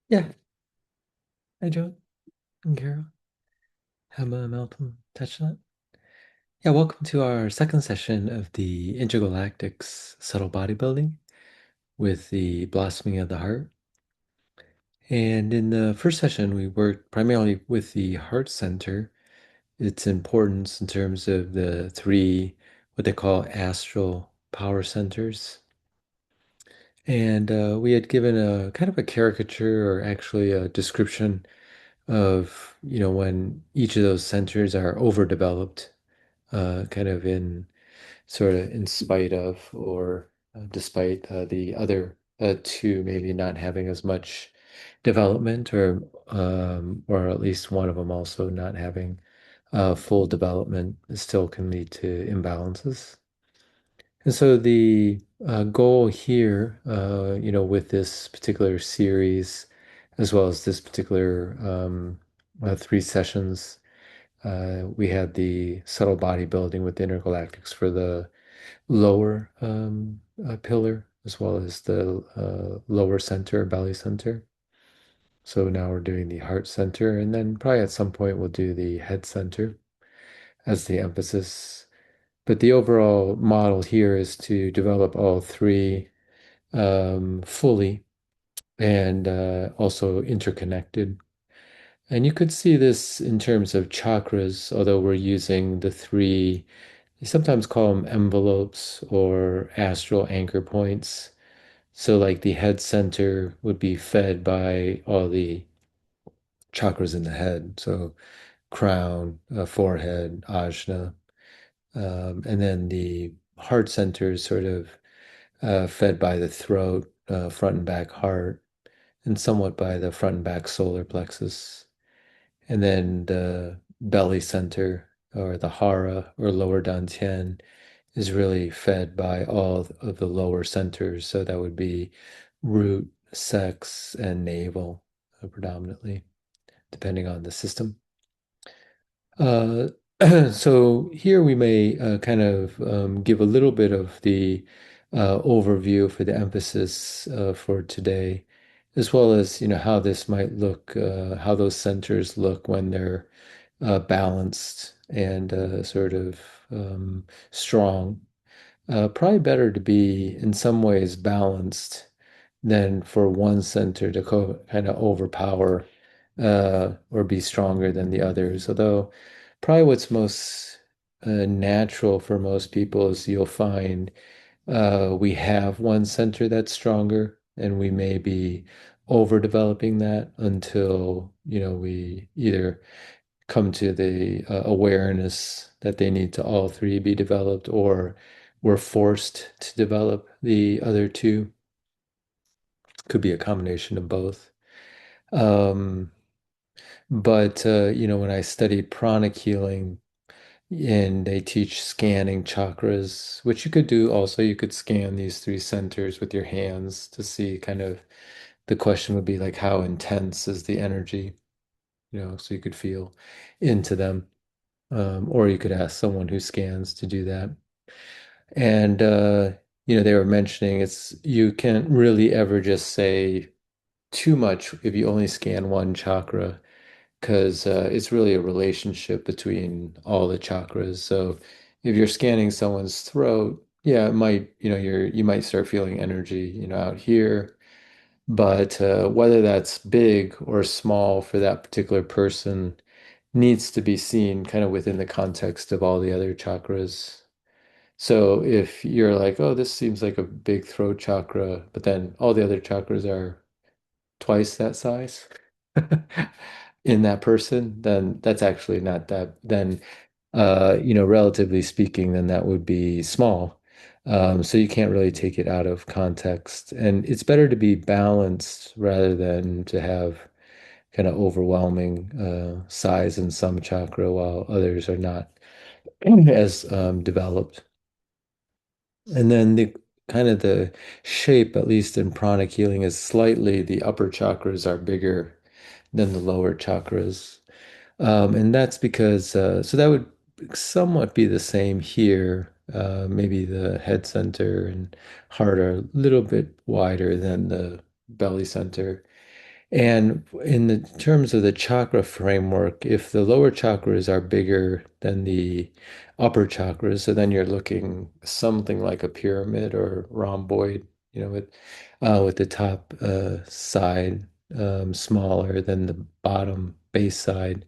Yeah, hi Joe and Carol. Have Malcolm touched on it? Yeah, welcome to our second session of the InterGalactics subtle bodybuilding with the blossoming of the heart. And in the first session, we worked primarily with the heart center, its importance in terms of the three, what they call astral power centers. And we had given a kind of a caricature or actually a description of, when each of those centers are overdeveloped, kind of in sort of in spite of or despite the other two maybe not having as much development or at least one of them also not having full development still can lead to imbalances. And so the goal here, with this particular series, as well as this particular three sessions, we had the subtle bodybuilding with intergalactics for the lower pillar, as well as the lower center, belly center. So now we're doing the heart center, and then probably at some point we'll do the head center as the emphasis. But the overall model here is to develop all three fully and also interconnected. And you could see this in terms of chakras, although we're using the three, they sometimes call them envelopes or astral anchor points. So, like the head center would be fed by all the chakras in the head. So, crown, forehead, ajna. And then the heart center is sort of fed by the throat, front and back heart, and somewhat by the front and back solar plexus. And then the belly center or the hara or lower dantian is really fed by all of the lower centers. So that would be root, sex, and navel predominantly, depending on the system. Uh, so here we may kind of give a little bit of the overview for the emphasis for today, as well as how this might look, how those centers look when they're balanced and sort of strong. Probably better to be in some ways balanced than for one center to kind of overpower or be stronger than the others. Although, probably what's most natural for most people is you'll find we have one center that's stronger, and we may be overdeveloping that until, we either come to the awareness that they need to all three be developed, or we're forced to develop the other two. Could be a combination of both. Um, but when I studied pranic healing and they teach scanning chakras, which you could do also, you could scan these three centers with your hands to see kind of the question would be like how intense is the energy, so you could feel into them. Or you could ask someone who scans to do that. And they were mentioning it's you can't really ever just say too much if you only scan one chakra, because it's really a relationship between all the chakras. So if you're scanning someone's throat, yeah, it might, you might start feeling energy, out here. But whether that's big or small for that particular person needs to be seen kind of within the context of all the other chakras. So if you're like, oh, this seems like a big throat chakra, but then all the other chakras are twice that size in that person, then that's actually not that, then, relatively speaking, then that would be small. So you can't really take it out of context. And it's better to be balanced rather than to have kind of overwhelming size in some chakra while others are not as developed. And then the kind of the shape, at least in pranic healing, is slightly the upper chakras are bigger than the lower chakras. And that's because, so that would somewhat be the same here. Maybe the head center and heart are a little bit wider than the belly center. And in the terms of the chakra framework, if the lower chakras are bigger than the upper chakras, so then you're looking something like a pyramid or rhomboid, with the top side smaller than the bottom base side.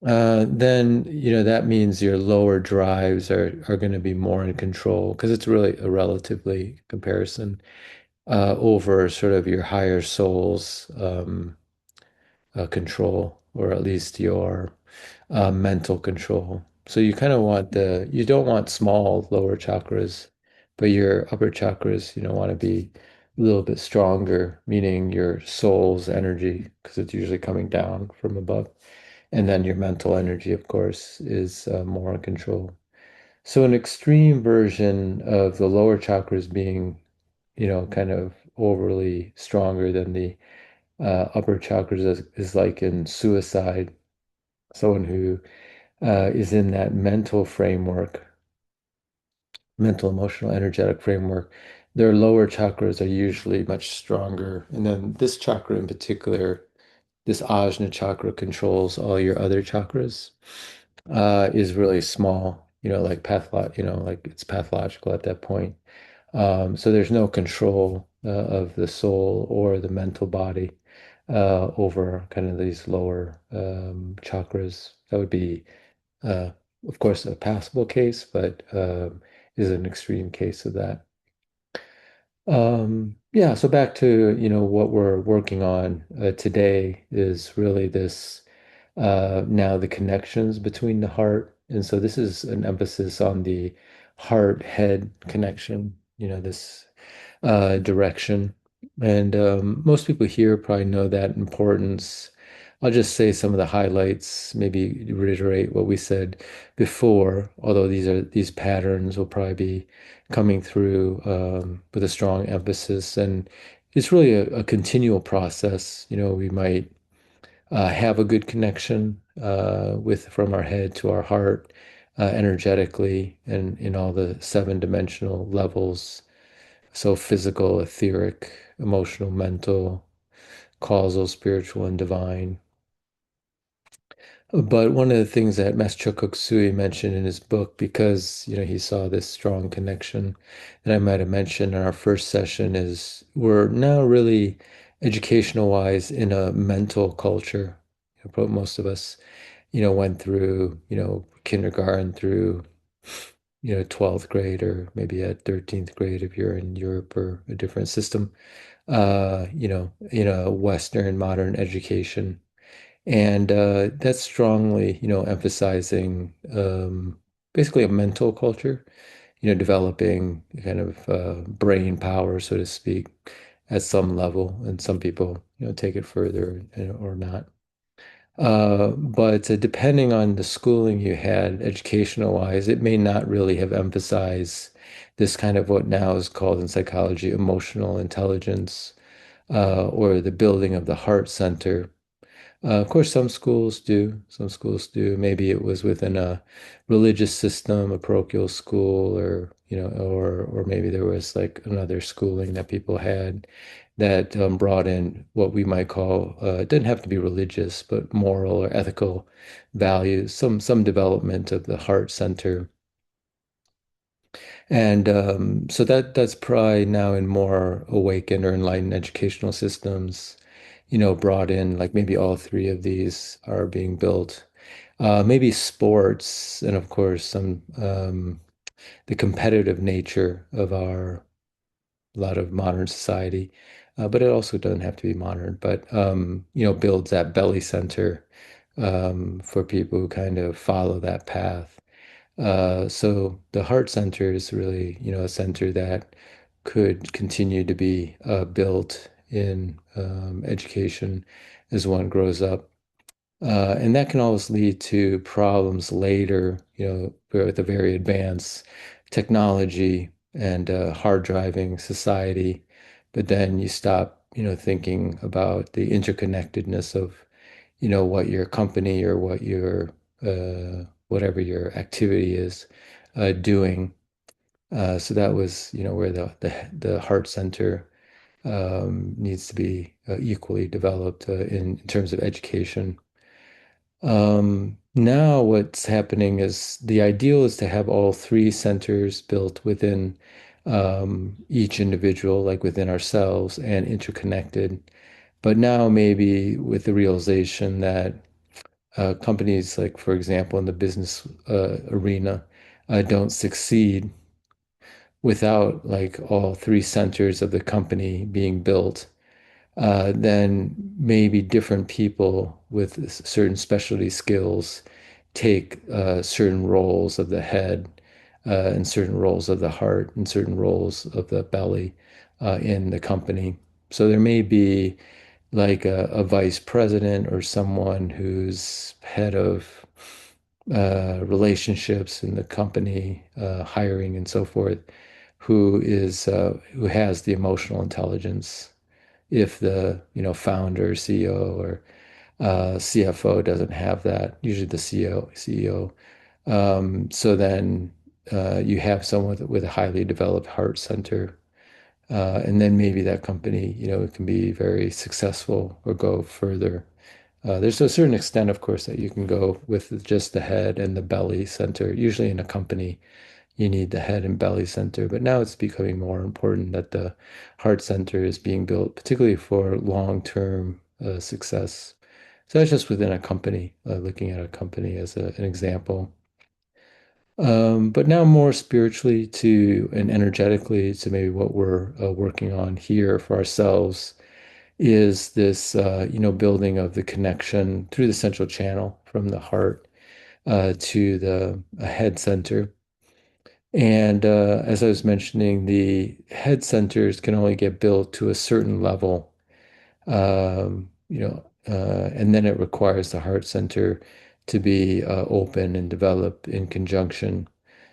Then that means your lower drives are going to be more in control because it's really a relatively comparison over sort of your higher soul's control, or at least your mental control. So you kind of want you don't want small lower chakras, but your upper chakras, want to be a little bit stronger, meaning your soul's energy, because it's usually coming down from above. And then your mental energy, of course, is more in control. So an extreme version of the lower chakras being, kind of overly stronger than the upper chakras is like in suicide. Someone who is in that mental framework, mental, emotional, energetic framework, their lower chakras are usually much stronger. And then this chakra in particular, this ajna chakra controls all your other chakras, is really small, like it's pathological at that point. So there's no control of the soul or the mental body over kind of these lower chakras. That would be, uh, of course, a passable case, but is an extreme case of that. Yeah, so back to, what we're working on today is really this now the connections between the heart. And so this is an emphasis on the heart-head connection, this direction. And most people here probably know that importance. I'll just say some of the highlights, maybe reiterate what we said before, although these patterns will probably be coming through with a strong emphasis. And it's really a continual process. We might have a good connection with from our head to our heart energetically and in all the seven dimensional levels. So physical, etheric, emotional, mental, causal, spiritual, and divine. But one of the things that Master Chokuk Sui mentioned in his book, because he saw this strong connection that I might have mentioned in our first session, is we're now really educational wise in a mental culture. Most of us, went through, kindergarten through, 12th grade, or maybe at 13th grade if you're in Europe or a different system, in a Western modern education. And that's strongly, emphasizing basically a mental culture, developing kind of brain power, so to speak, at some level. And some people, take it further or not. But depending on the schooling you had, educational wise, it may not really have emphasized this kind of what now is called in psychology emotional intelligence, or the building of the heart center. Of course, some schools do. Some schools do. Maybe it was within a religious system, a parochial school, or or maybe there was like another schooling that people had that brought in what we might call it didn't have to be religious, but moral or ethical values, some development of the heart center. And so that's probably now in more awakened or enlightened educational systems, brought in, like maybe all three of these are being built. Maybe sports, and of course some the competitive nature of our a lot of modern society, but it also doesn't have to be modern, but builds that belly center for people who kind of follow that path. So the heart center is really, a center that could continue to be built in education as one grows up. And that can always lead to problems later, with a very advanced technology and hard driving society. But then you stop, thinking about the interconnectedness of, what your company or what your whatever your activity is doing. So that was, where the heart center needs to be equally developed in terms of education. Now what's happening is the ideal is to have all three centers built within each individual, like within ourselves, and interconnected. But now maybe with the realization that companies, like for example in the business arena, don't succeed without like all three centers of the company being built, then maybe different people with certain specialty skills take certain roles of the head and certain roles of the heart and certain roles of the belly in the company. So there may be like a vice president or someone who's head of relationships in the company, hiring and so forth, who has the emotional intelligence. If the founder, CEO, or CFO doesn't have that, usually the CEO. So then you have someone with a highly developed heart center, and then maybe that company, it can be very successful or go further. There's a certain extent, of course, that you can go with just the head and the belly center. Usually in a company, you need the head and belly center, but now it's becoming more important that the heart center is being built, particularly for long-term success. So that's just within a company, looking at a company as an example. But now more spiritually to and energetically to maybe what we're working on here for ourselves is this, building of the connection through the central channel from the heart to the head center. And as I was mentioning, the head centers can only get built to a certain level, and then it requires the heart center to be open and develop in conjunction.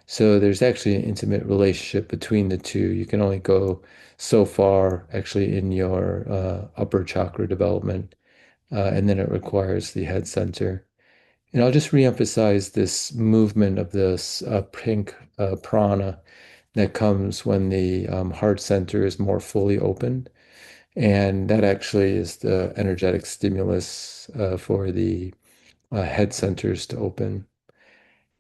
So there's actually an intimate relationship between the two. You can only go so far actually in your upper chakra development, and then it requires the head center. And I'll just reemphasize this movement of this pink prana that comes when the heart center is more fully opened. And that actually is the energetic stimulus for the head centers to open.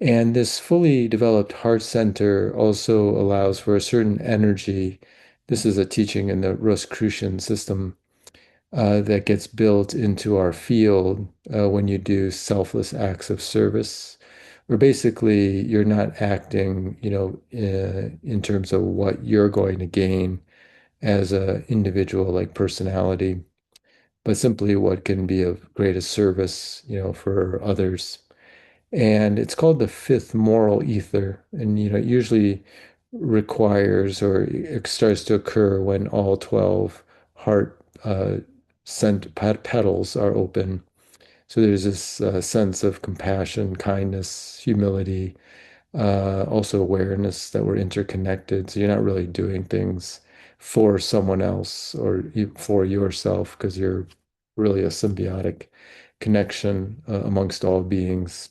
And this fully developed heart center also allows for a certain energy. This is a teaching in the Rosicrucian system that gets built into our field when you do selfless acts of service, where basically you're not acting, in terms of what you're going to gain as an individual, like personality, but simply what can be of greatest service, for others. And it's called the fifth moral ether. And, it usually requires or it starts to occur when all 12 heart petals are open. So there's this sense of compassion, kindness, humility, also awareness that we're interconnected. So you're not really doing things for someone else or for yourself because you're really a symbiotic connection amongst all beings.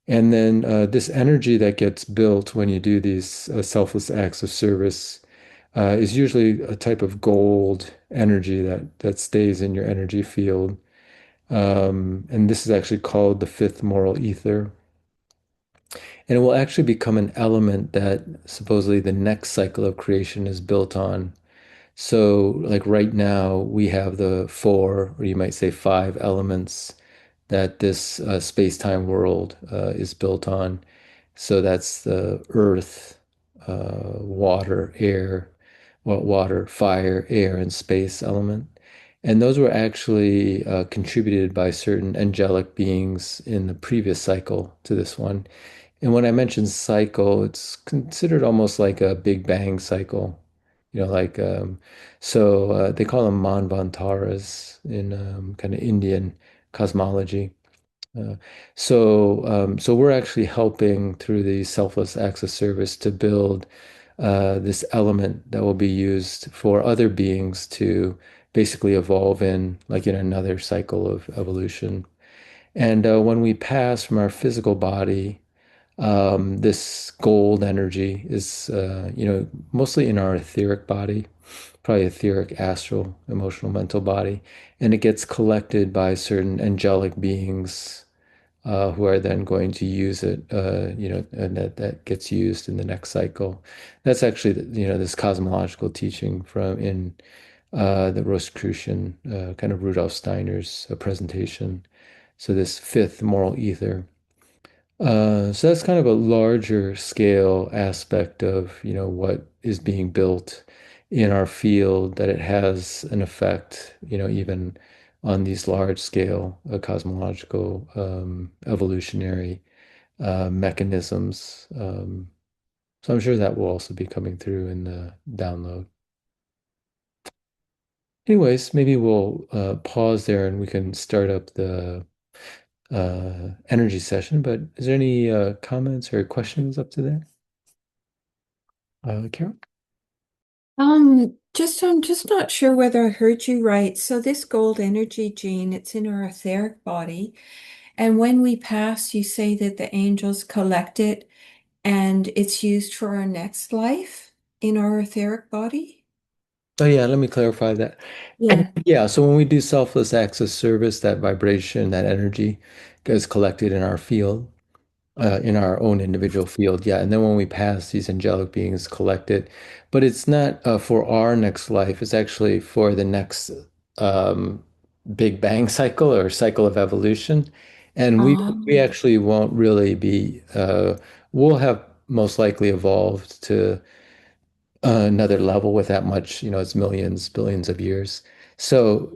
And then this energy that gets built when you do these selfless acts of service is usually a type of gold energy that stays in your energy field. And this is actually called the fifth moral ether. And it will actually become an element that supposedly the next cycle of creation is built on. So, like right now, we have the four, or you might say five elements that this space-time world is built on. So that's the earth, water, air, well, water, fire, air, and space element. And those were actually contributed by certain angelic beings in the previous cycle to this one. And when I mention cycle, it's considered almost like a Big Bang cycle. Like they call them manvantaras in kind of Indian cosmology. Uh, so we're actually helping through the selfless acts of service to build this element that will be used for other beings to basically evolve in, like in another cycle of evolution. And when we pass from our physical body, this gold energy is, mostly in our etheric body. probably etheric, astral, emotional, mental body, and it gets collected by certain angelic beings who are then going to use it, and that gets used in the next cycle. That's actually, this cosmological teaching from in the Rosicrucian, kind of Rudolf Steiner's presentation. So this fifth moral ether. So that's kind of a larger scale aspect of, what is being built in our field, that it has an effect, even on these large scale cosmological evolutionary mechanisms. So I'm sure that will also be coming through in the download. Anyways, maybe we'll pause there and we can start up the energy session. But is there any comments or questions up to there? Carol? I'm just not sure whether I heard you right. So this gold energy gene, it's in our etheric body. And when we pass, you say that the angels collect it and it's used for our next life in our etheric body? Oh yeah, let me clarify that. Yeah. Yeah, so when we do selfless acts of service, that vibration, that energy gets collected in our field, in our own individual field. Yeah, and then when we pass, these angelic beings collect it, but it's not for our next life. It's actually for the next um, Big Bang cycle or cycle of evolution, and we Um, actually won't really be. We'll have most likely evolved to another level with that much, it's millions, billions of years. So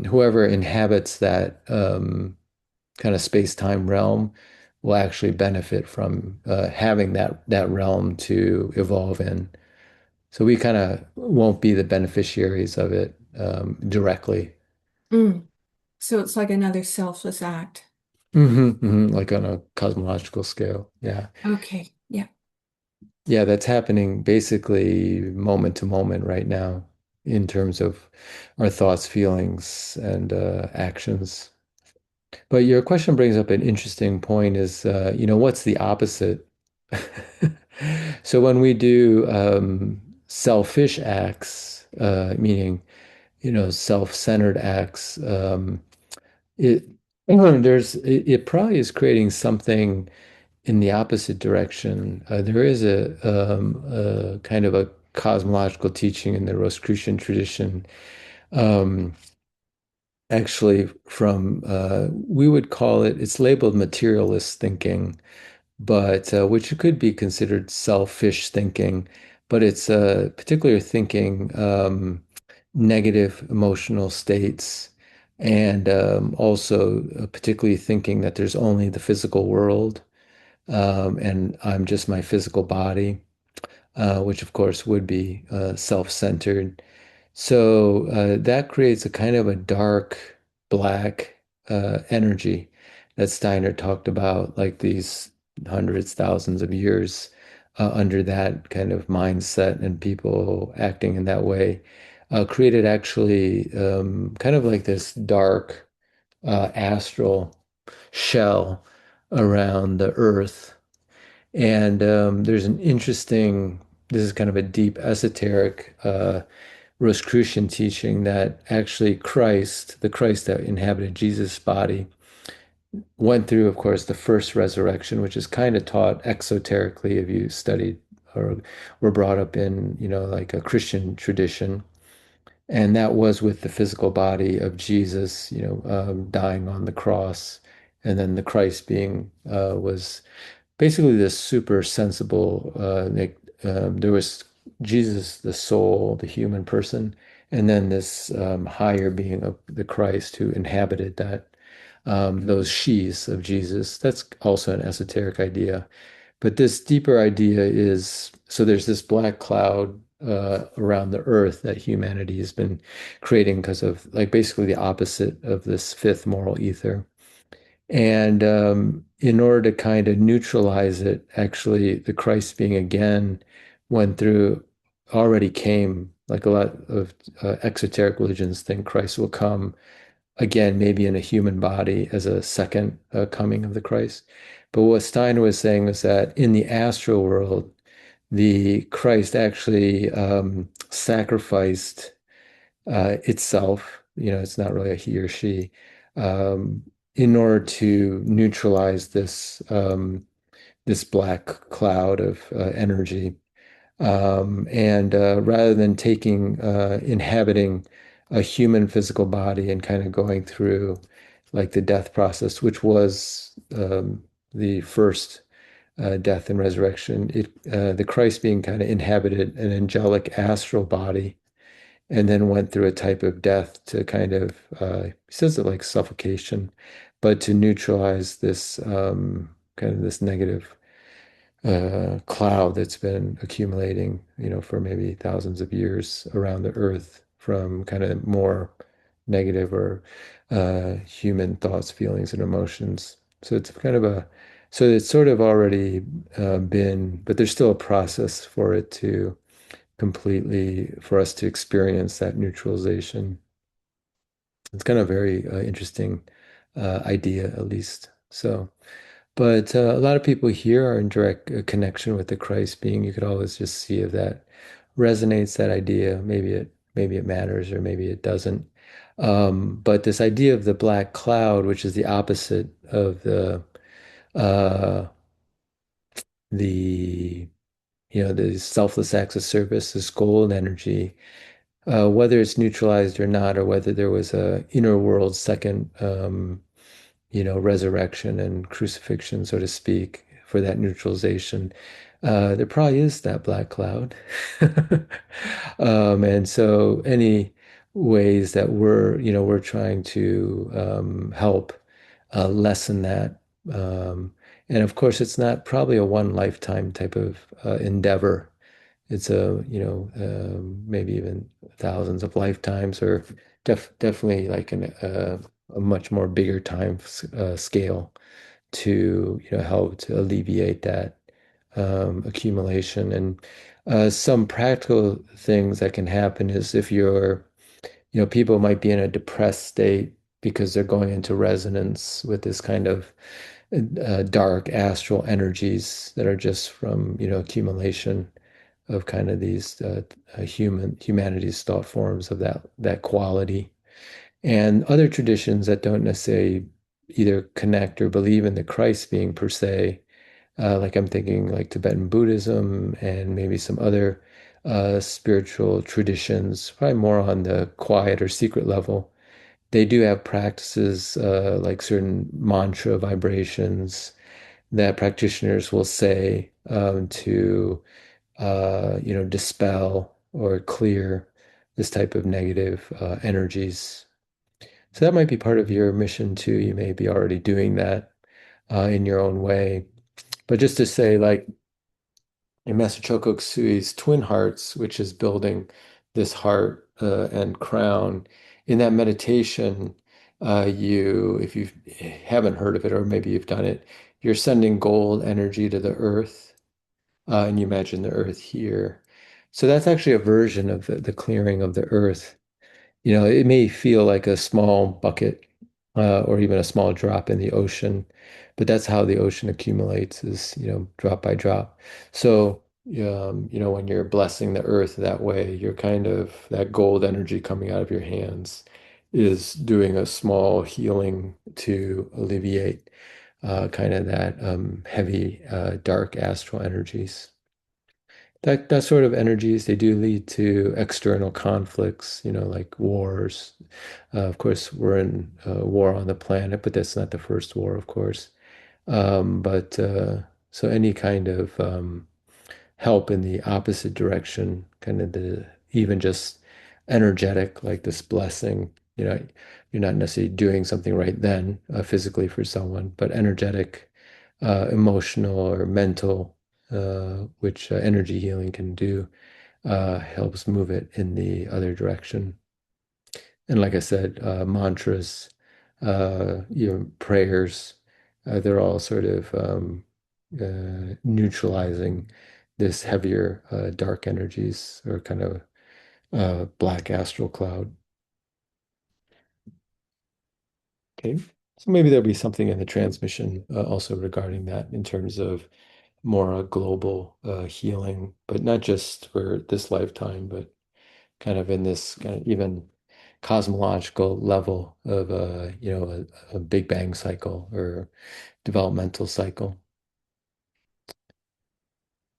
whoever inhabits that kind of space-time realm will actually benefit from having that realm to evolve in. So we kind of won't be the beneficiaries of it directly. mm. So it's like another selfless act. Like on a cosmological scale. Yeah. Okay. Yeah. Yeah, that's happening basically moment to moment right now in terms of our thoughts, feelings, and actions. But your question brings up an interesting point is, what's the opposite? So when we do selfish acts, meaning, self-centered acts, it it probably is creating something in the opposite direction. There is a kind of a cosmological teaching in the Rosicrucian tradition, um, actually from we would call it, it's labeled materialist thinking, but which could be considered selfish thinking, but it's particular thinking, negative emotional states, and also particularly thinking that there's only the physical world, and I'm just my physical body, which of course would be self-centered. So that creates a kind of a dark black energy that Steiner talked about, like these hundreds, thousands of years under that kind of mindset and people acting in that way, created actually kind of like this dark astral shell around the earth. And there's an interesting, this is kind of a deep esoteric Rosicrucian teaching that actually Christ, the Christ that inhabited Jesus' body, went through, of course, the first resurrection, which is kind of taught exoterically if you studied or were brought up in, like a Christian tradition. And that was with the physical body of Jesus, dying on the cross. And then the Christ being was basically this super sensible, like there was Jesus, the soul, the human person, and then this higher being of the Christ who inhabited that those sheaths of Jesus. That's also an esoteric idea. But this deeper idea is, so there's this black cloud around the earth that humanity has been creating because of, like, basically the opposite of this fifth moral ether. And in order to kind of neutralize it, actually, the Christ being again went through, already came, like a lot of exoteric religions think Christ will come again, maybe in a human body as a second coming of the Christ. But what Steiner was saying was that in the astral world, the Christ actually sacrificed itself. It's not really a he or she, um, in order to neutralize this black cloud of energy. And rather than inhabiting a human physical body and kind of going through like the death process, which was the first death and resurrection, the Christ being kind of inhabited an angelic astral body and then went through a type of death to kind of, he says it like suffocation, but to neutralize this kind of this negative cloud that's been accumulating, for maybe thousands of years around the earth from kind of more negative or human thoughts, feelings, and emotions. So it's kind of so it's sort of already been, but there's still a process for it to completely, for us to experience that neutralization. It's kind of a very interesting idea, at least. So. But a lot of people here are in direct connection with the Christ being. You could always just see if that resonates, that idea. Maybe it matters or maybe it doesn't. But this idea of the black cloud, which is the opposite of uh, the the selfless acts of service, this gold energy, whether it's neutralized or not, or whether there was a inner world second resurrection and crucifixion, so to speak, for that neutralization. There probably is that black cloud. And so any ways that we're trying to help lessen that. And of course, it's not probably a one lifetime type of endeavor. It's maybe even thousands of lifetimes, or definitely like a much more bigger time scale to help to alleviate that accumulation. And some practical things that can happen is if people might be in a depressed state because they're going into resonance with this kind of dark astral energies that are just from accumulation of kind of these humanity's thought forms of that quality. And other traditions that don't necessarily either connect or believe in the Christ being per se, like I'm thinking like Tibetan Buddhism and maybe some other spiritual traditions, probably more on the quiet or secret level. They do have practices like certain mantra vibrations that practitioners will say to dispel or clear this type of negative energies. So that might be part of your mission too. You may be already doing that in your own way. But just to say, like in Master Choco Kusui's Twin Hearts, which is building this heart and crown, in that meditation, if you haven't heard of it, or maybe you've done it, you're sending gold energy to the earth, and you imagine the earth here. So that's actually a version of the clearing of the earth. It may feel like a small bucket or even a small drop in the ocean, but that's how the ocean accumulates is, drop by drop. So, when you're blessing the earth that way, you're kind of that gold energy coming out of your hands is doing a small healing to alleviate kind of that heavy, dark astral energies. That sort of energies, they do lead to external conflicts, like wars. Of course, we're in war on the planet, but that's not the first war, of course. But so any kind of help in the opposite direction, kind of the even just energetic, like this blessing, you're not necessarily doing something right then physically for someone, but energetic, emotional or mental, which energy healing can do, helps move it in the other direction. And like I said, mantras, prayers, they're all sort of neutralizing this heavier dark energies or kind of black astral cloud. Okay. So maybe there'll be something in the transmission also regarding that in terms of more a global healing, but not just for this lifetime, but kind of in this kind of even cosmological level of a Big Bang cycle or developmental cycle.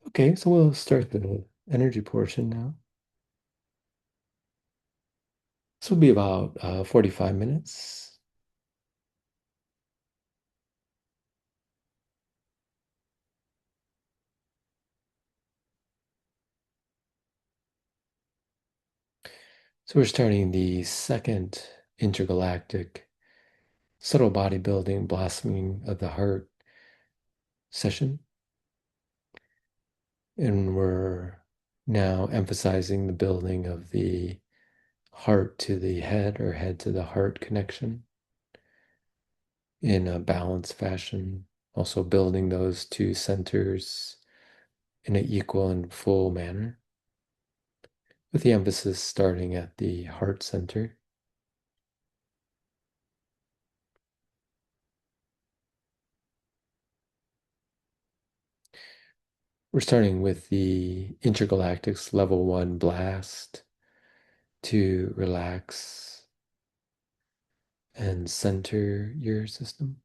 Okay, so we'll start the energy portion now. This will be about 45 minutes. So we're starting the second intergalactic subtle bodybuilding blossoming of the heart session. And we're now emphasizing the building of the heart to the head or head to the heart connection in a balanced fashion, also building those two centers in an equal and full manner, with the emphasis starting at the heart center. We're starting with the InterGalactics Level 1 blast to relax and center your system.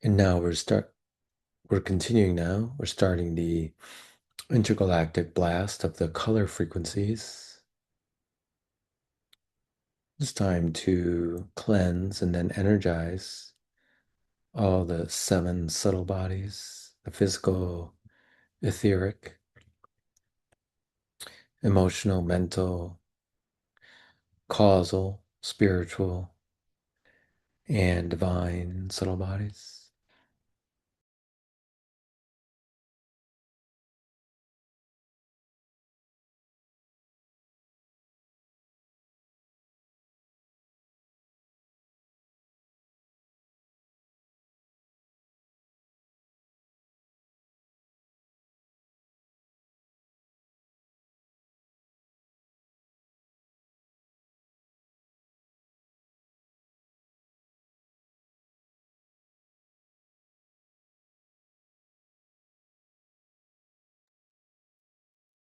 And now we're continuing now. We're starting the intergalactic blast of the color frequencies. It's time to cleanse and then energize all the seven subtle bodies, the physical, etheric, emotional, mental, causal, spiritual, and divine subtle bodies.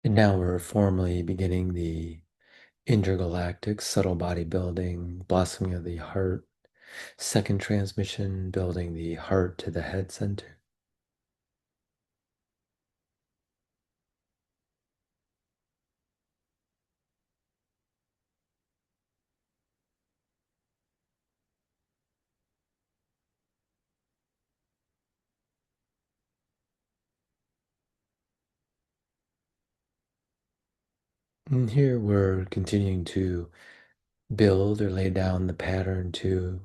And now we're formally beginning the intergalactic subtle body building, blossoming of the heart, second transmission, building the heart to the head center. And here we're continuing to build or lay down the pattern to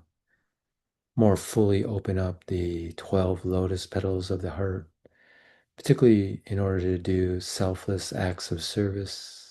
more fully open up the 12 lotus petals of the heart, particularly in order to do selfless acts of service.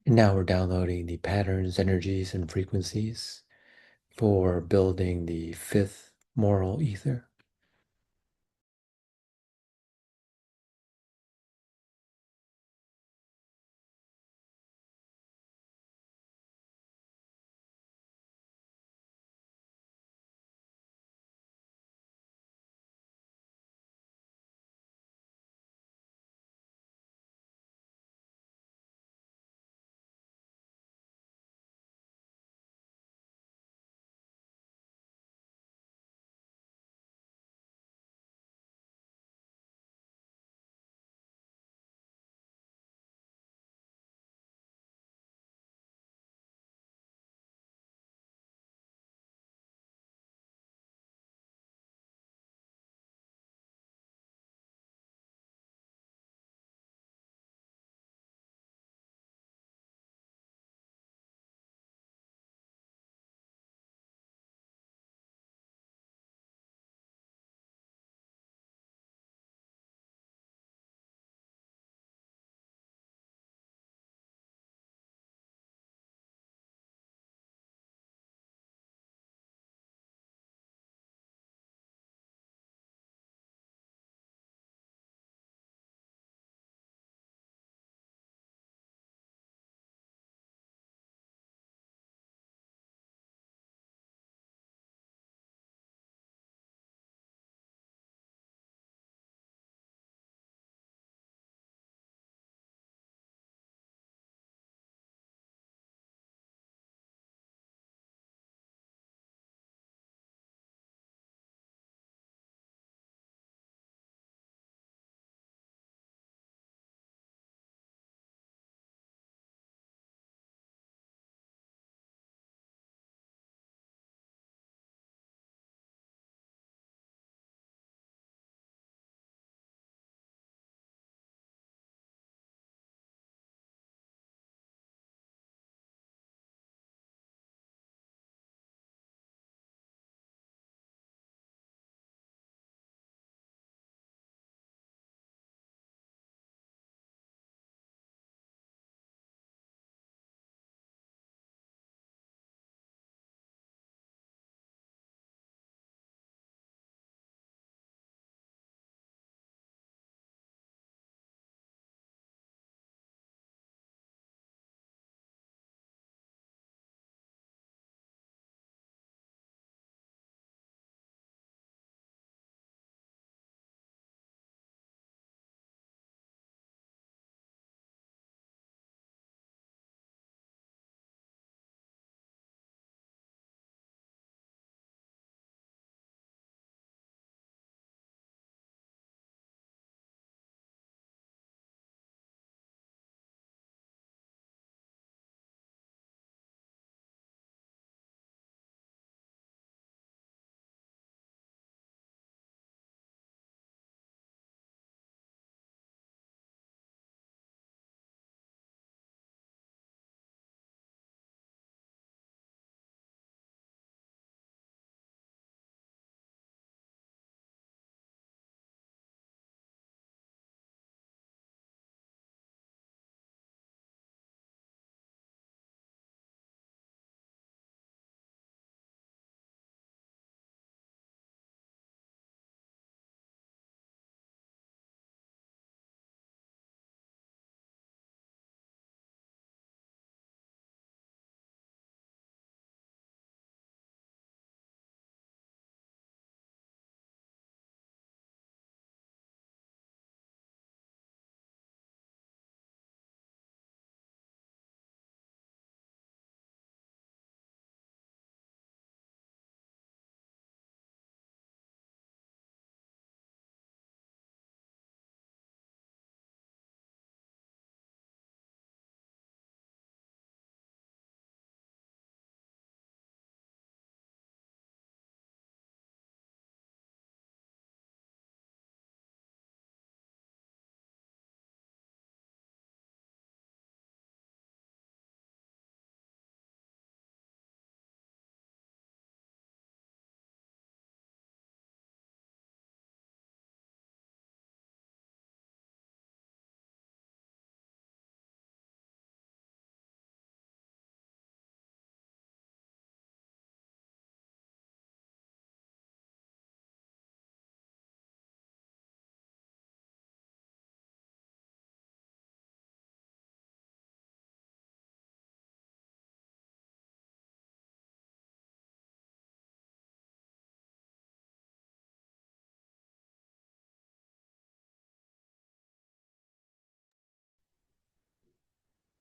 And now we're downloading the patterns, energies, and frequencies for building the fifth moral ether.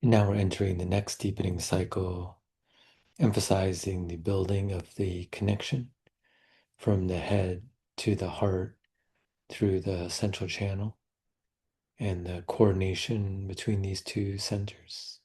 And now we're entering the next deepening cycle, emphasizing the building of the connection from the head to the heart through the central channel and the coordination between these two centers.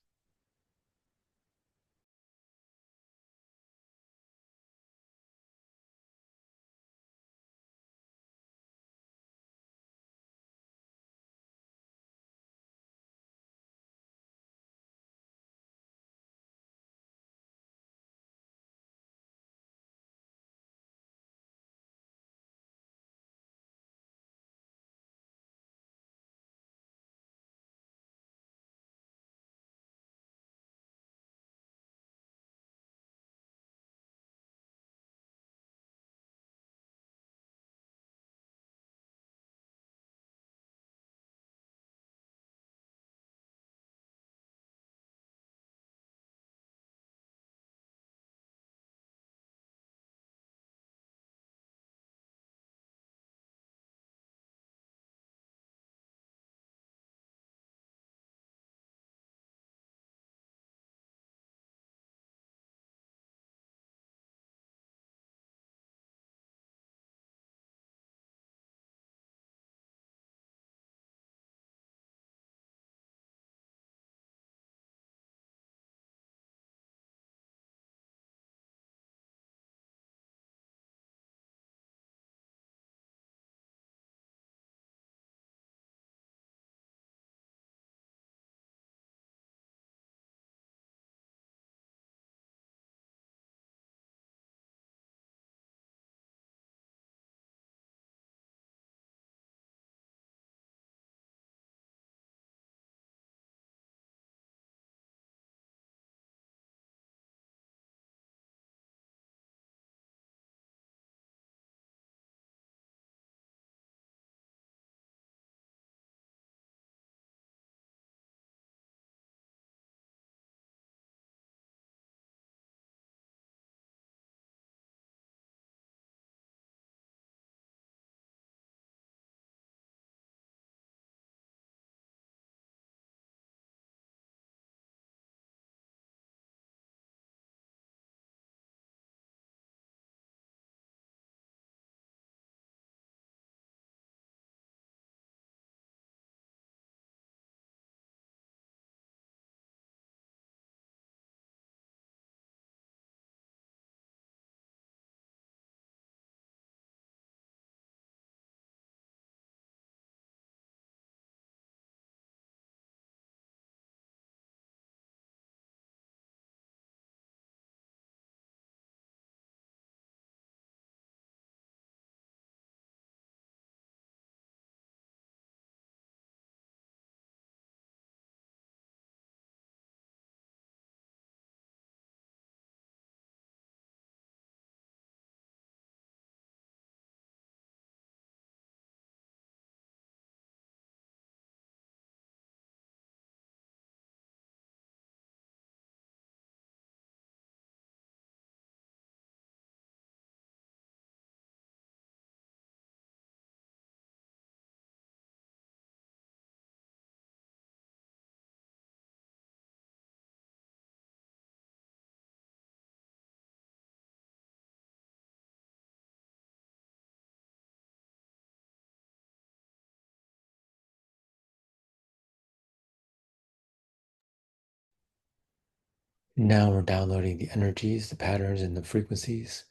Now we're downloading the energies, the patterns, and the frequencies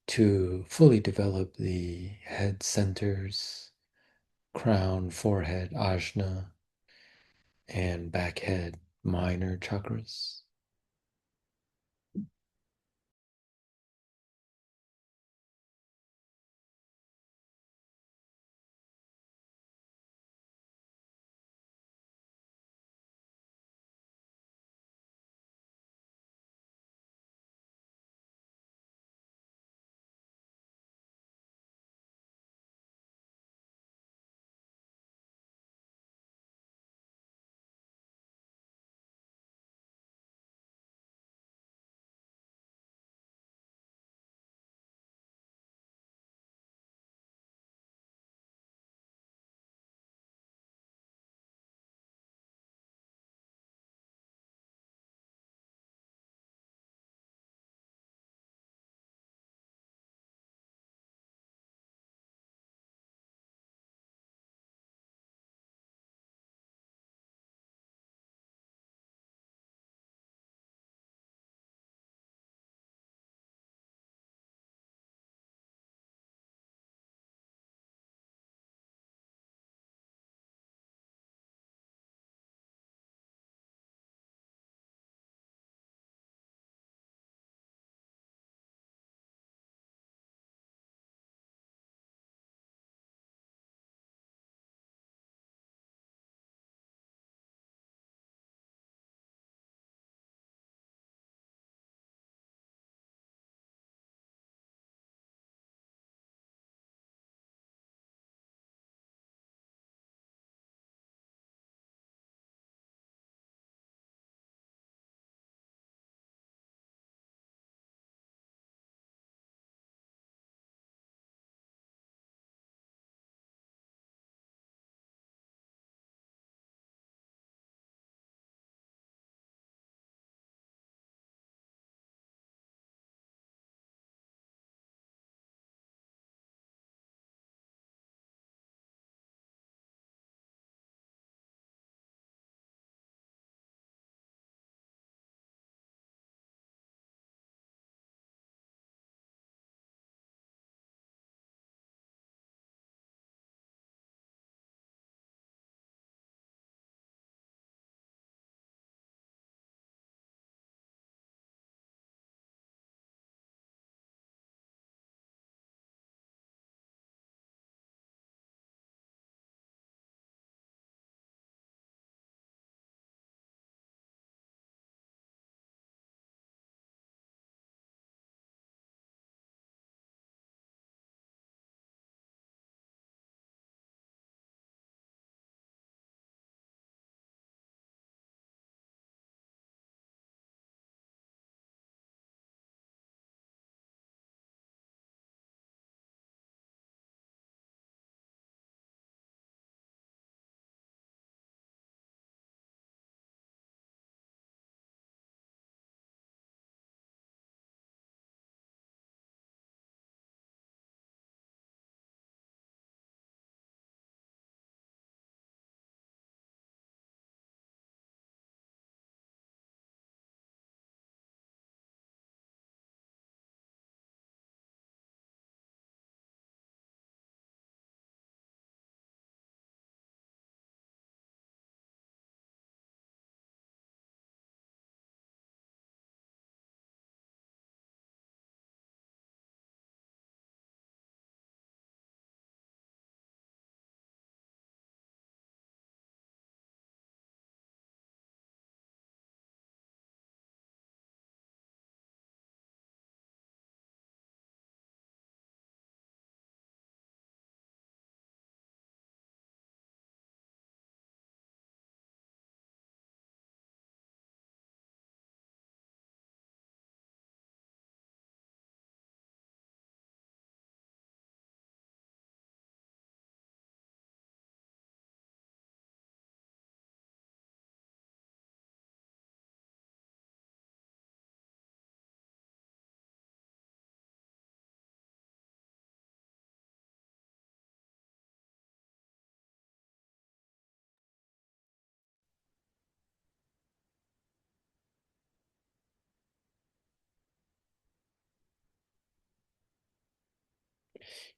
to fully develop the head centers, crown, forehead, ajna, and back head, minor chakras.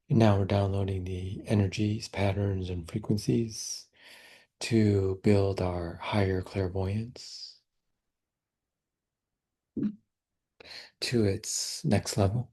And now we're downloading the energies, patterns, and frequencies to build our higher clairvoyance to its next level.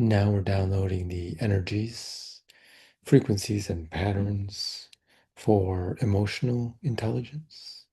And now we're downloading the energies, frequencies, and patterns for emotional intelligence.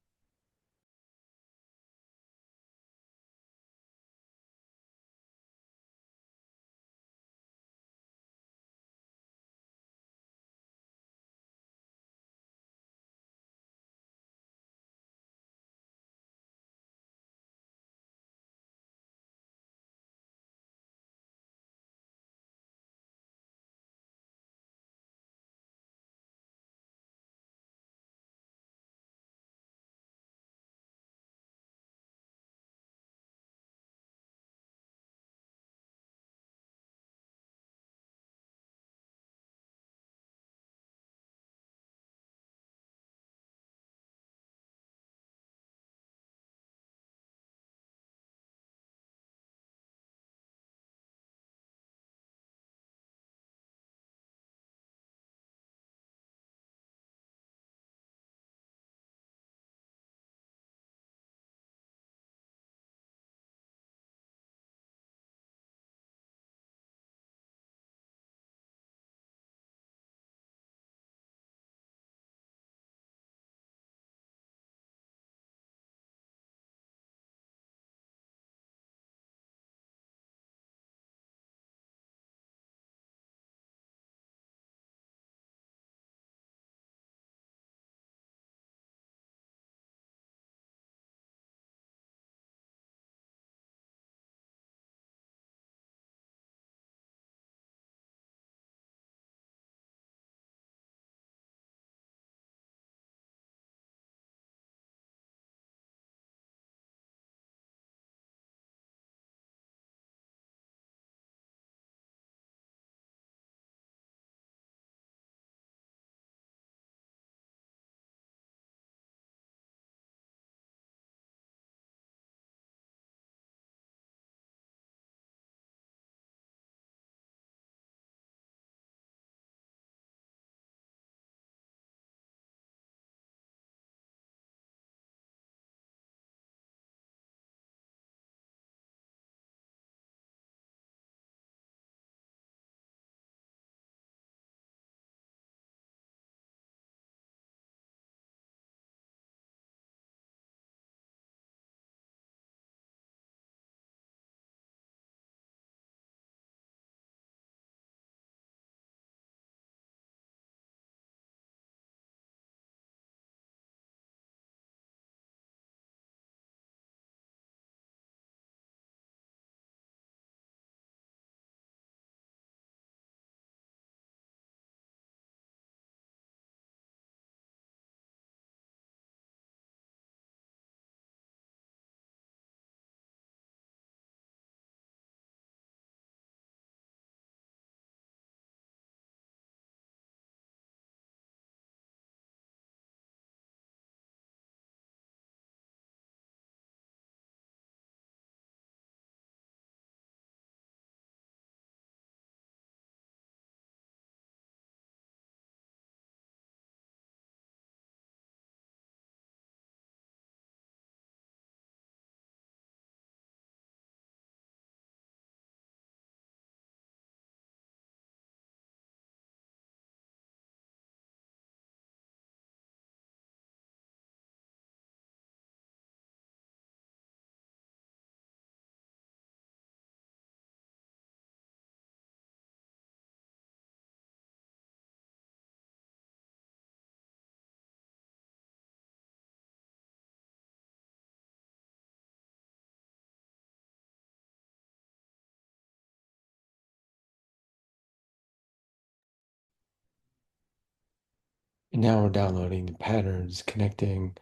And now we're downloading the patterns connecting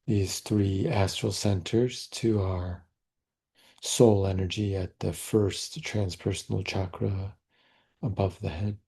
these three astral centers to our soul energy at the first transpersonal chakra above the head.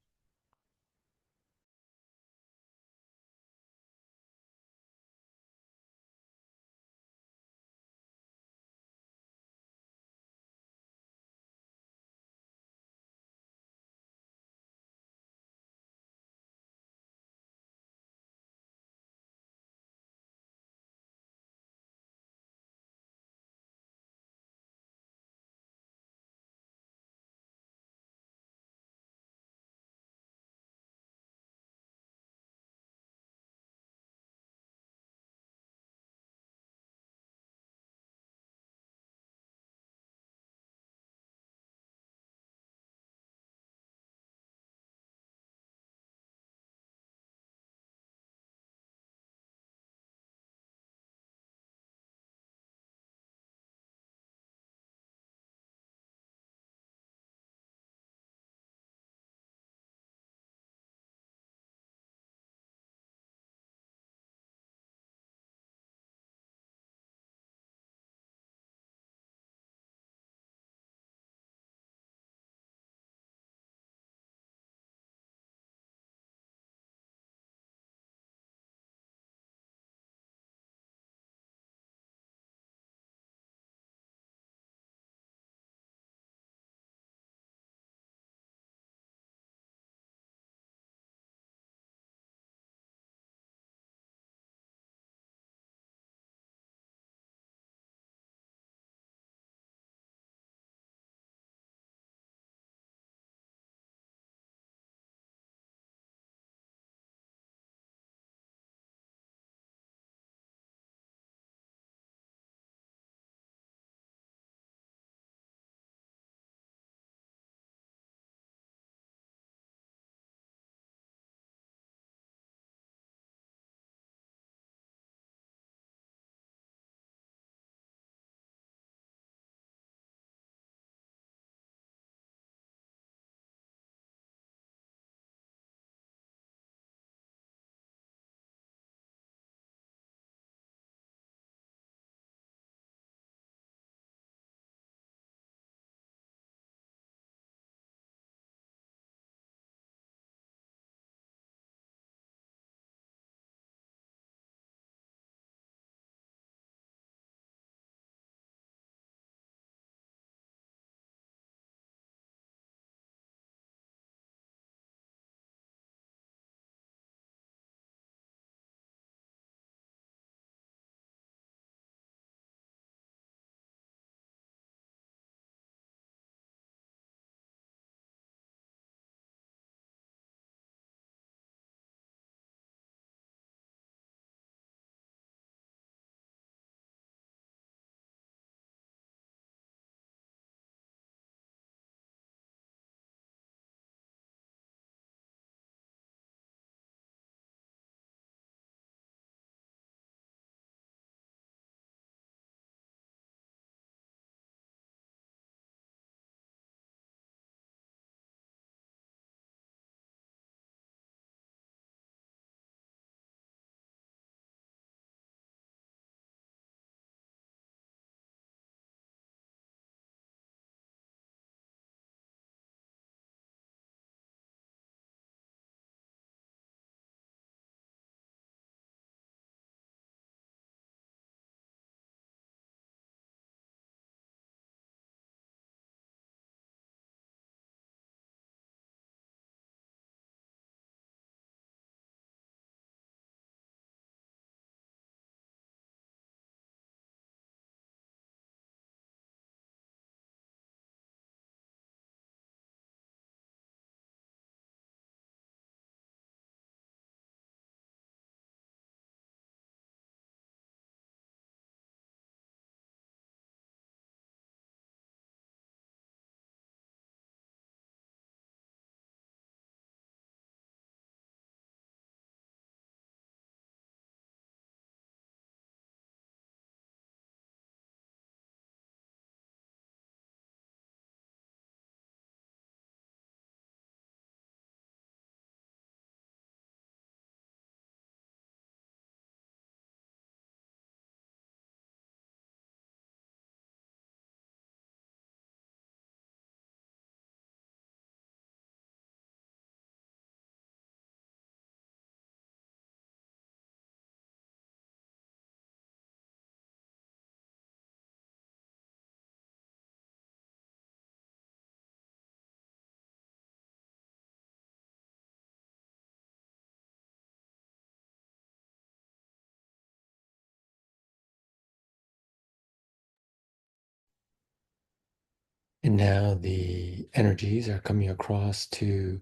And now the energies are coming across to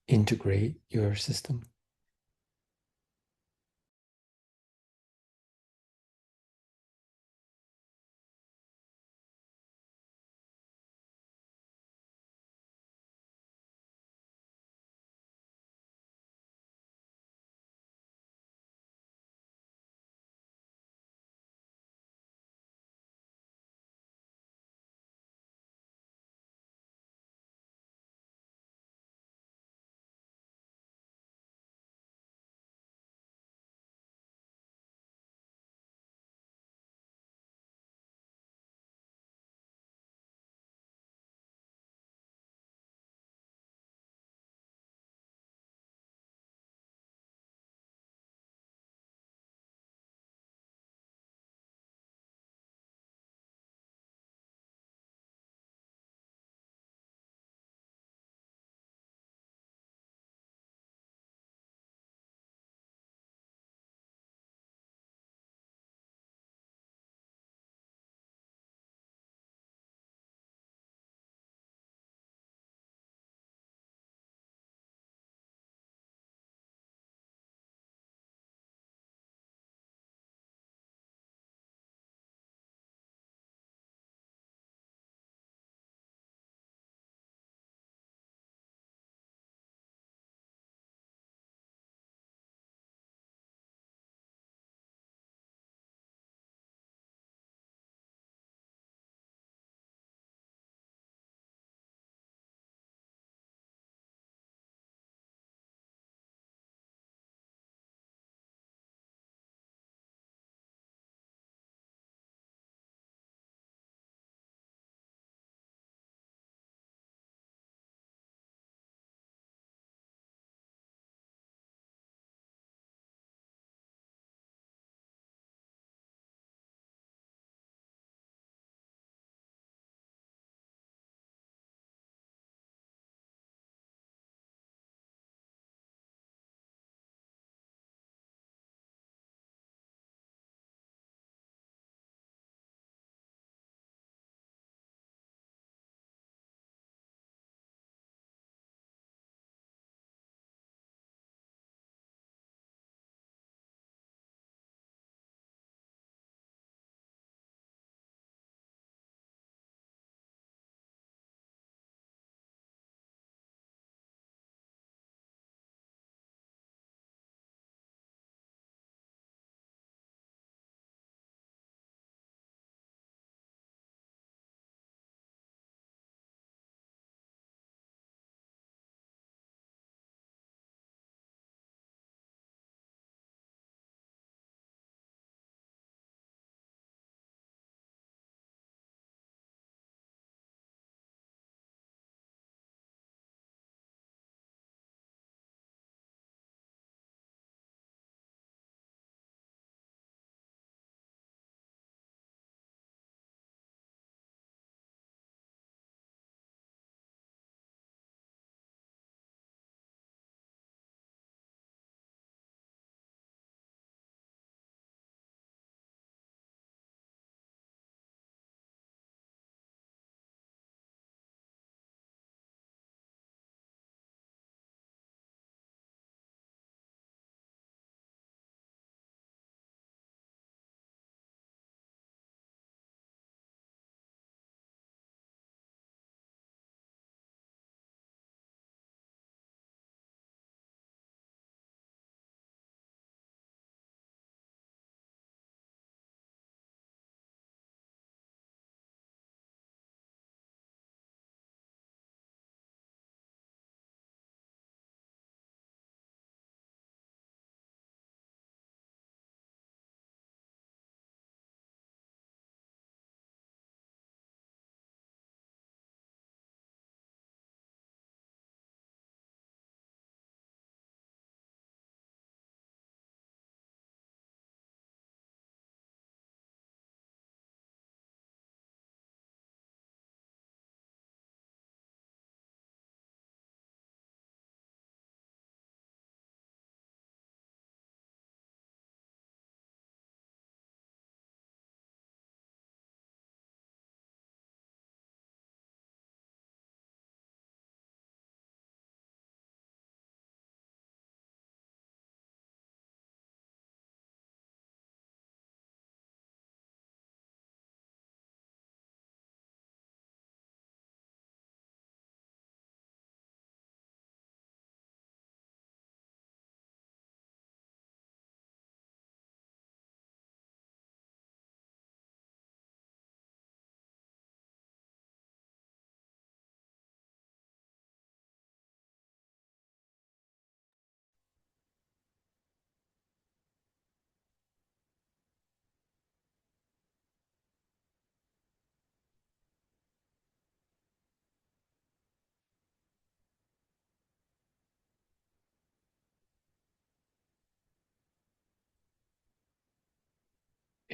integrate your system.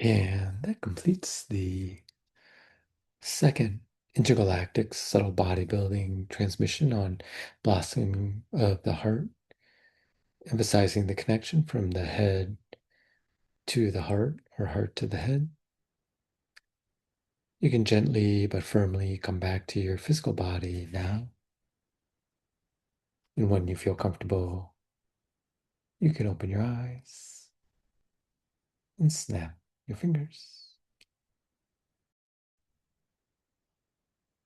And that completes the second intergalactic subtle bodybuilding transmission on blossoming of the heart, emphasizing the connection from the head to the heart or heart to the head. You can gently but firmly come back to your physical body now. And when you feel comfortable, you can open your eyes and snap your fingers.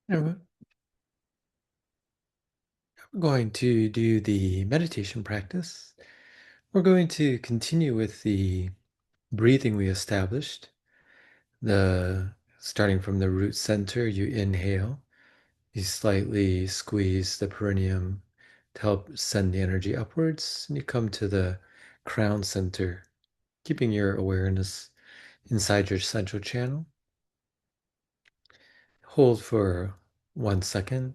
Now we're going to do the meditation practice. We're going to continue with the breathing we established. The starting from the root center, you inhale, you slightly squeeze the perineum to help send the energy upwards, and you come to the crown center, keeping your awareness inside your central channel. Hold for 1 second,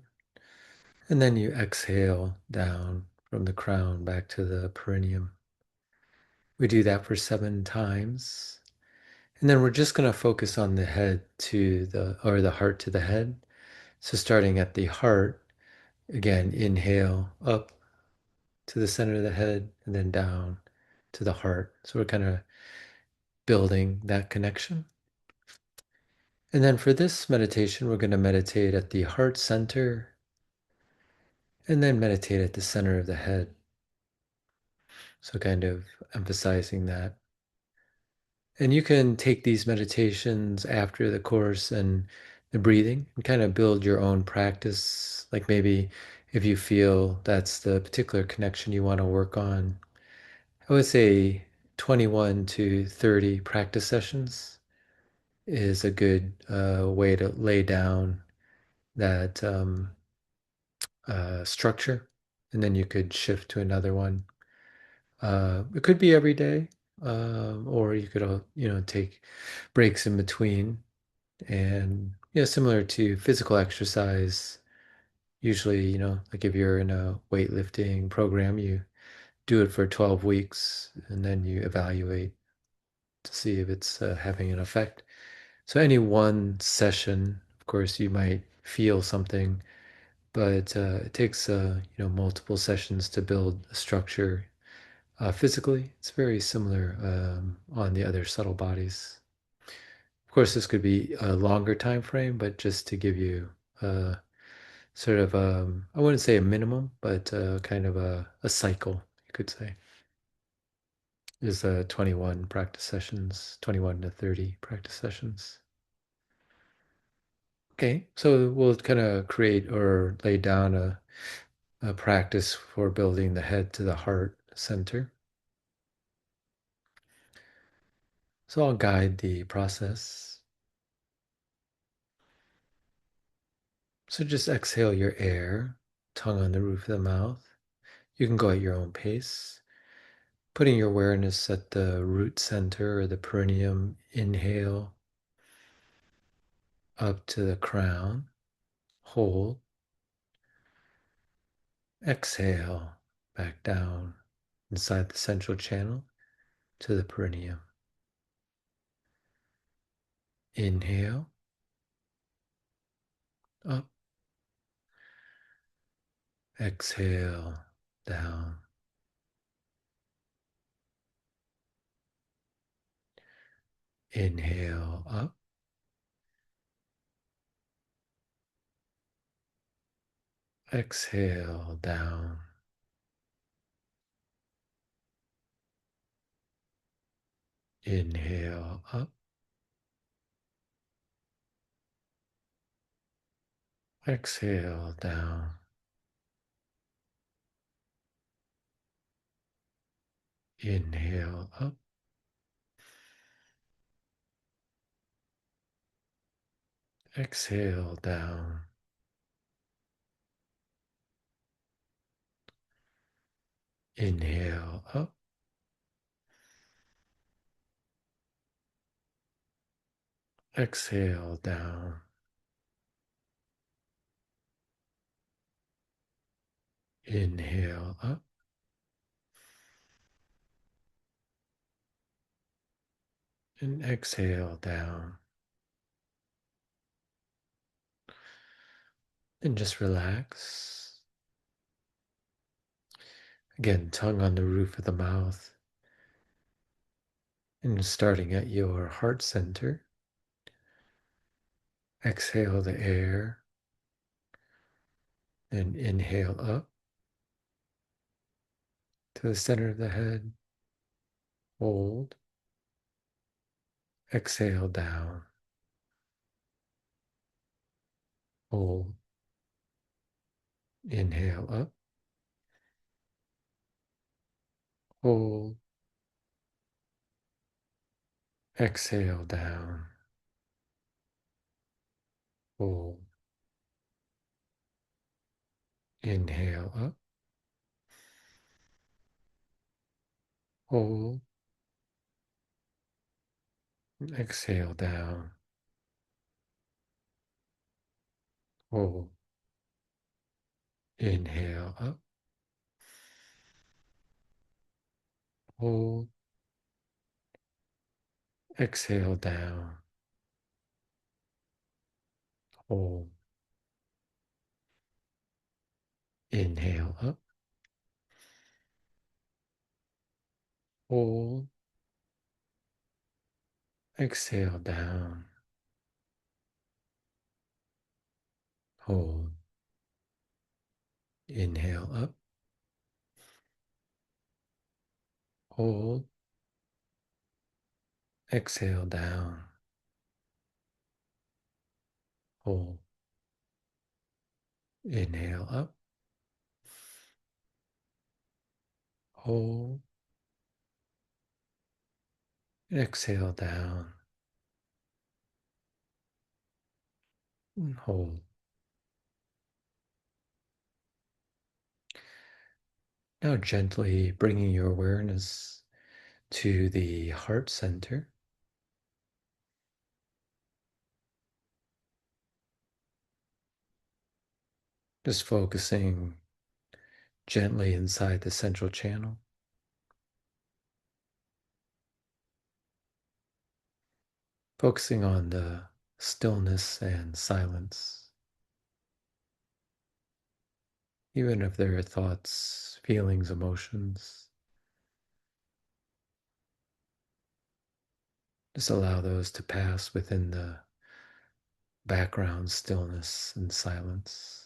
and then you exhale down from the crown back to the perineum. We do that for 7 times. And then we're just going to focus on the head to the heart to the head. So starting at the heart, again, inhale up to the center of the head and then down to the heart. So we're kind of building that connection. And then for this meditation, we're going to meditate at the heart center and then meditate at the center of the head. So kind of emphasizing that. And you can take these meditations after the course and the breathing and kind of build your own practice. Like maybe if you feel that's the particular connection you want to work on, I would say 21 to 30 practice sessions is a good way to lay down that structure. And then you could shift to another one. It could be every day, or you could, take breaks in between. And similar to physical exercise, usually, like if you're in a weightlifting program, you do it for 12 weeks and then you evaluate to see if it's having an effect. So any one session, of course, you might feel something, but it takes multiple sessions to build a structure. Physically, it's very similar on the other subtle bodies. Of course, this could be a longer time frame, but just to give you sort of, I wouldn't say a minimum, but kind of a cycle, you could say, is 21 practice sessions, 21 to 30 practice sessions. Okay, so we'll kind of create or lay down a practice for building the head to the heart center. So I'll guide the process. So just exhale your air, tongue on the roof of the mouth. You can go at your own pace, putting your awareness at the root center or the perineum. Inhale up to the crown, hold, exhale back down inside the central channel to the perineum. Inhale up, exhale down. Inhale up, exhale down. Inhale up, exhale down. Inhale up, exhale down. Inhale up, exhale down. Inhale up, and exhale down. And just relax. Again, tongue on the roof of the mouth. And starting at your heart center, exhale the air and inhale up to the center of the head. Hold. Exhale down. Hold. Inhale up. Hold. Exhale down. Hold. Inhale up. Hold. Exhale down. Hold. Inhale up. Hold. Exhale down. Hold. Inhale up. Hold. Exhale down. Hold. Inhale up. Hold. Exhale down. Hold. Inhale up. Hold. Exhale down. And hold. Now gently bringing your awareness to the heart center. Just focusing gently inside the central channel. Focusing on the stillness and silence. Even if there are thoughts, feelings, emotions, just allow those to pass within the background stillness and silence.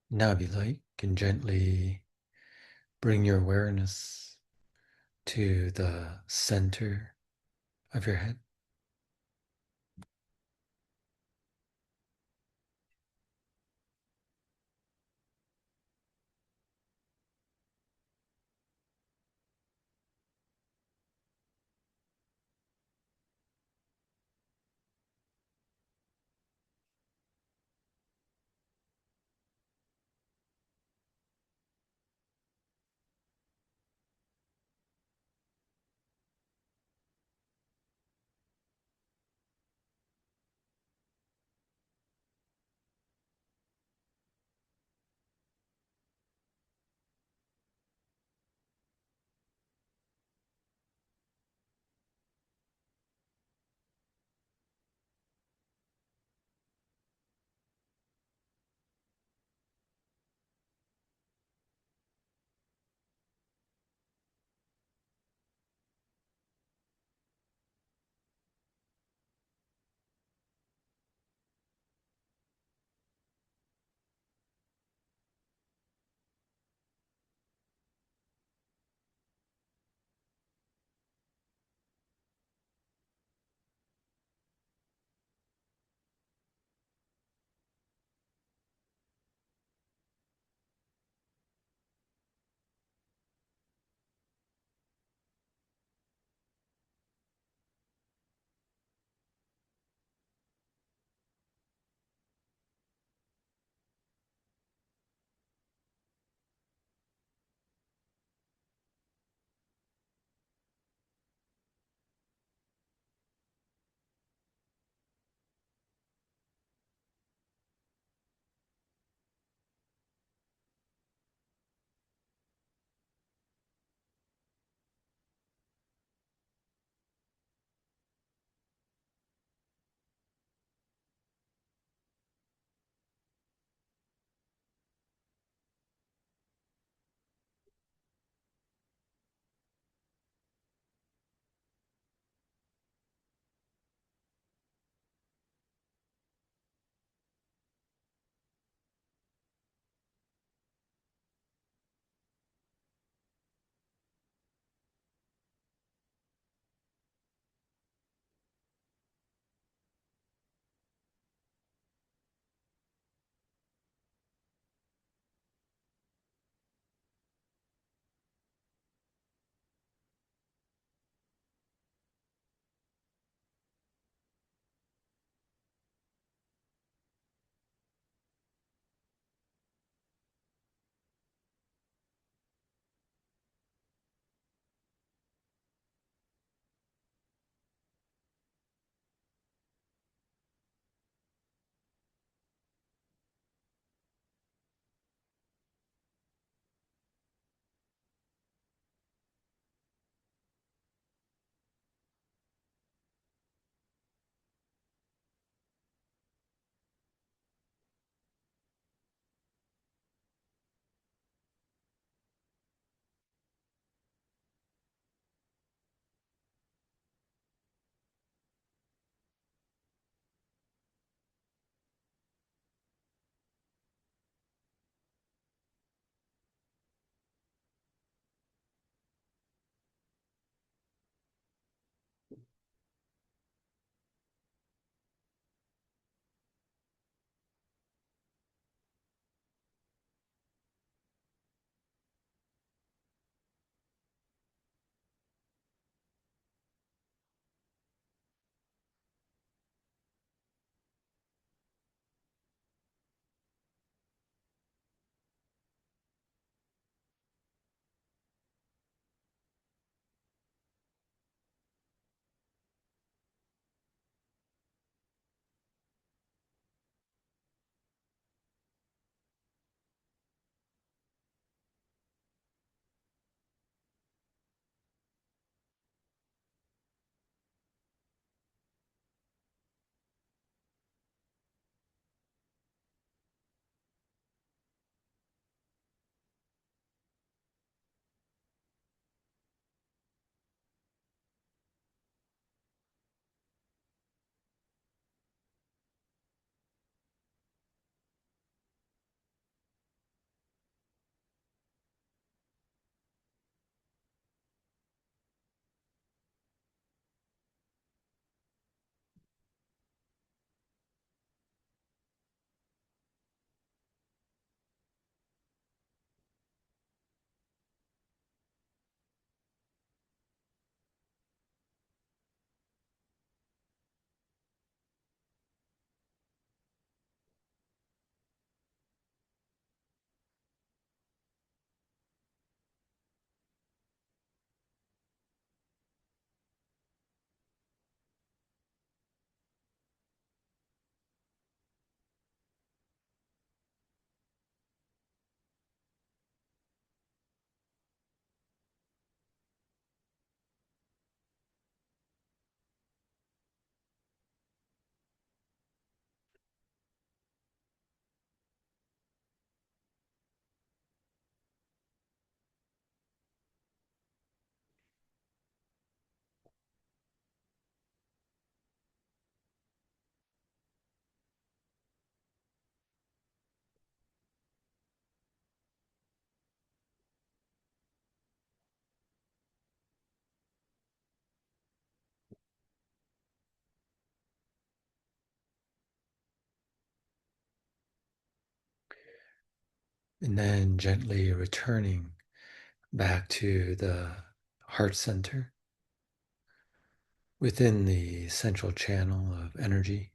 Now, if you like, you can gently bring your awareness to the center of your head. And then gently returning back to the heart center within the central channel of energy.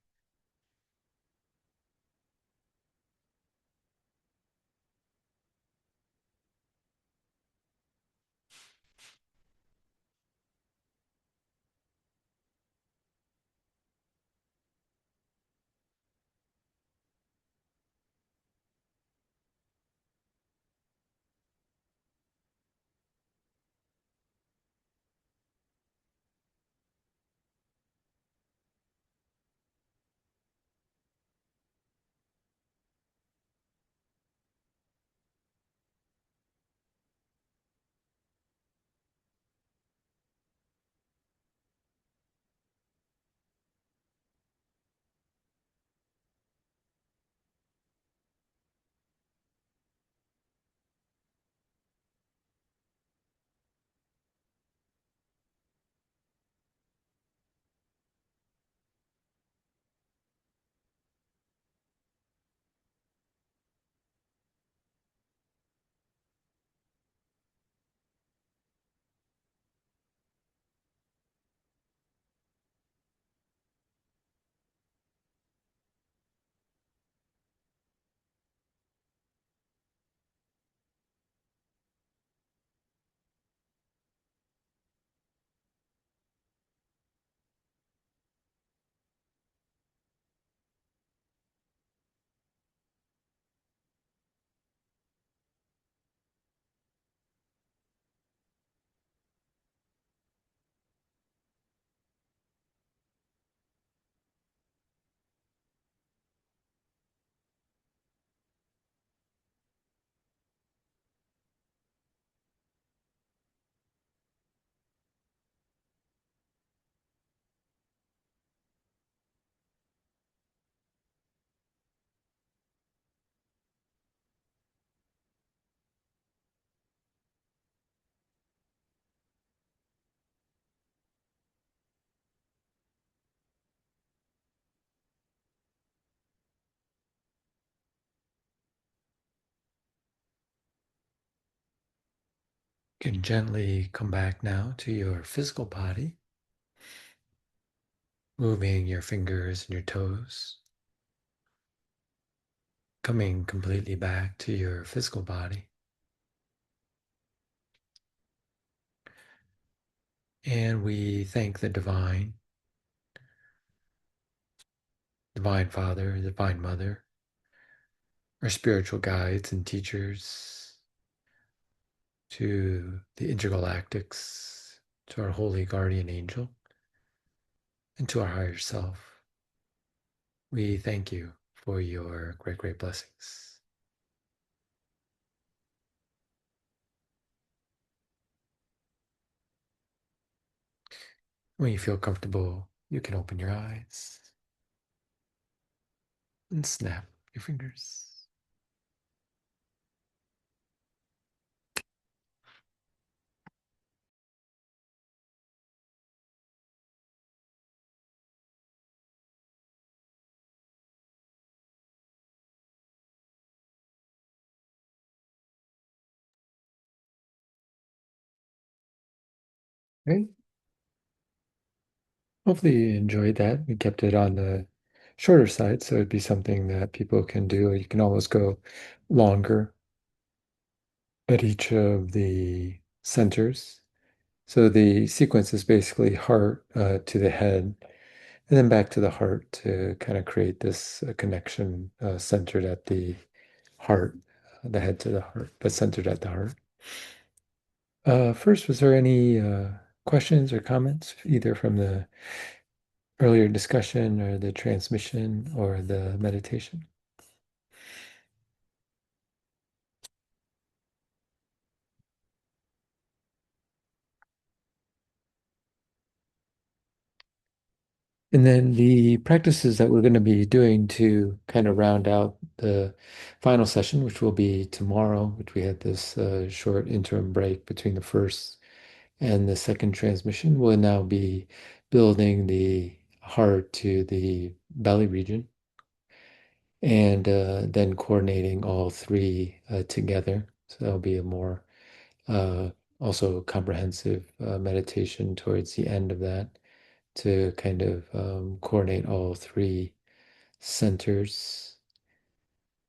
You can gently come back now to your physical body, moving your fingers and your toes, coming completely back to your physical body. And we thank the Divine Father, Divine Mother, our spiritual guides and teachers, to the InterGalactics, to our holy guardian angel, and to our higher self. We thank you for your great, great blessings. When you feel comfortable, you can open your eyes and snap your fingers. Okay. Hopefully you enjoyed that. We kept it on the shorter side, so it'd be something that people can do. You can always go longer at each of the centers. So the sequence is basically heart to the head, and then back to the heart to kind of create this connection centered at the heart, the head to the heart, but centered at the heart. First, was there any questions or comments, either from the earlier discussion or the transmission or the meditation? And then the practices that we're going to be doing to kind of round out the final session, which will be tomorrow, which we had this short interim break between the first and the second transmission, will now be building the heart to the belly region. and then coordinating all three together. So that'll be a more uh, also comprehensive meditation towards the end of that to kind of coordinate all three centers.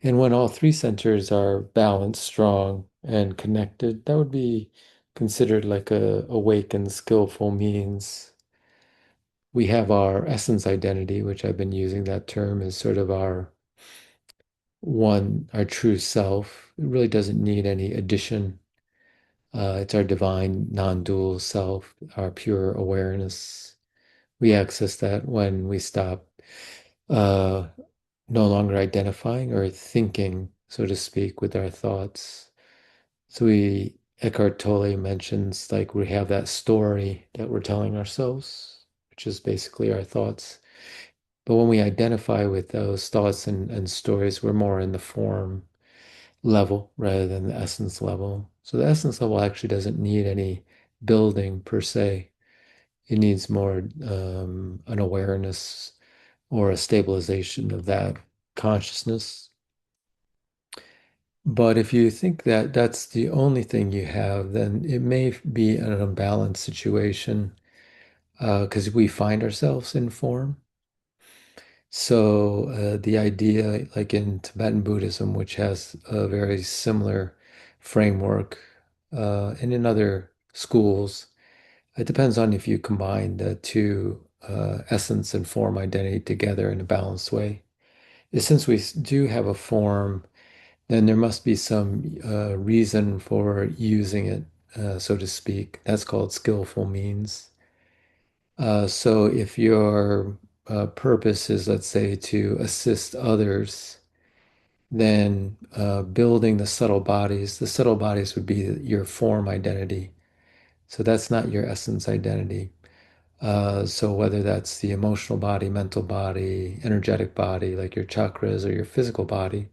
And when all three centers are balanced, strong, and connected, that would be considered like a awakened, skillful means. We have our essence identity, which I've been using that term as sort of our true self. It really doesn't need any addition. It's our divine, non-dual self, our pure awareness. We access that when we stop uh, no longer identifying or thinking, so to speak, with our thoughts. So Eckhart Tolle mentions like we have that story that we're telling ourselves, which is basically our thoughts. But when we identify with those thoughts and stories, we're more in the form level rather than the essence level. So the essence level actually doesn't need any building per se. It needs more an awareness or a stabilization of that consciousness. But if you think that that's the only thing you have, then it may be an unbalanced situation because we find ourselves in form. So the idea, like in Tibetan Buddhism, which has a very similar framework, and in other schools, it depends on if you combine the two essence and form identity together in a balanced way. Since we do have a form, then there must be some reason for using it, so to speak. That's called skillful means. So if your purpose is, let's say, to assist others, then building the subtle bodies would be your form identity. So that's not your essence identity. So whether that's the emotional body, mental body, energetic body, like your chakras or your physical body.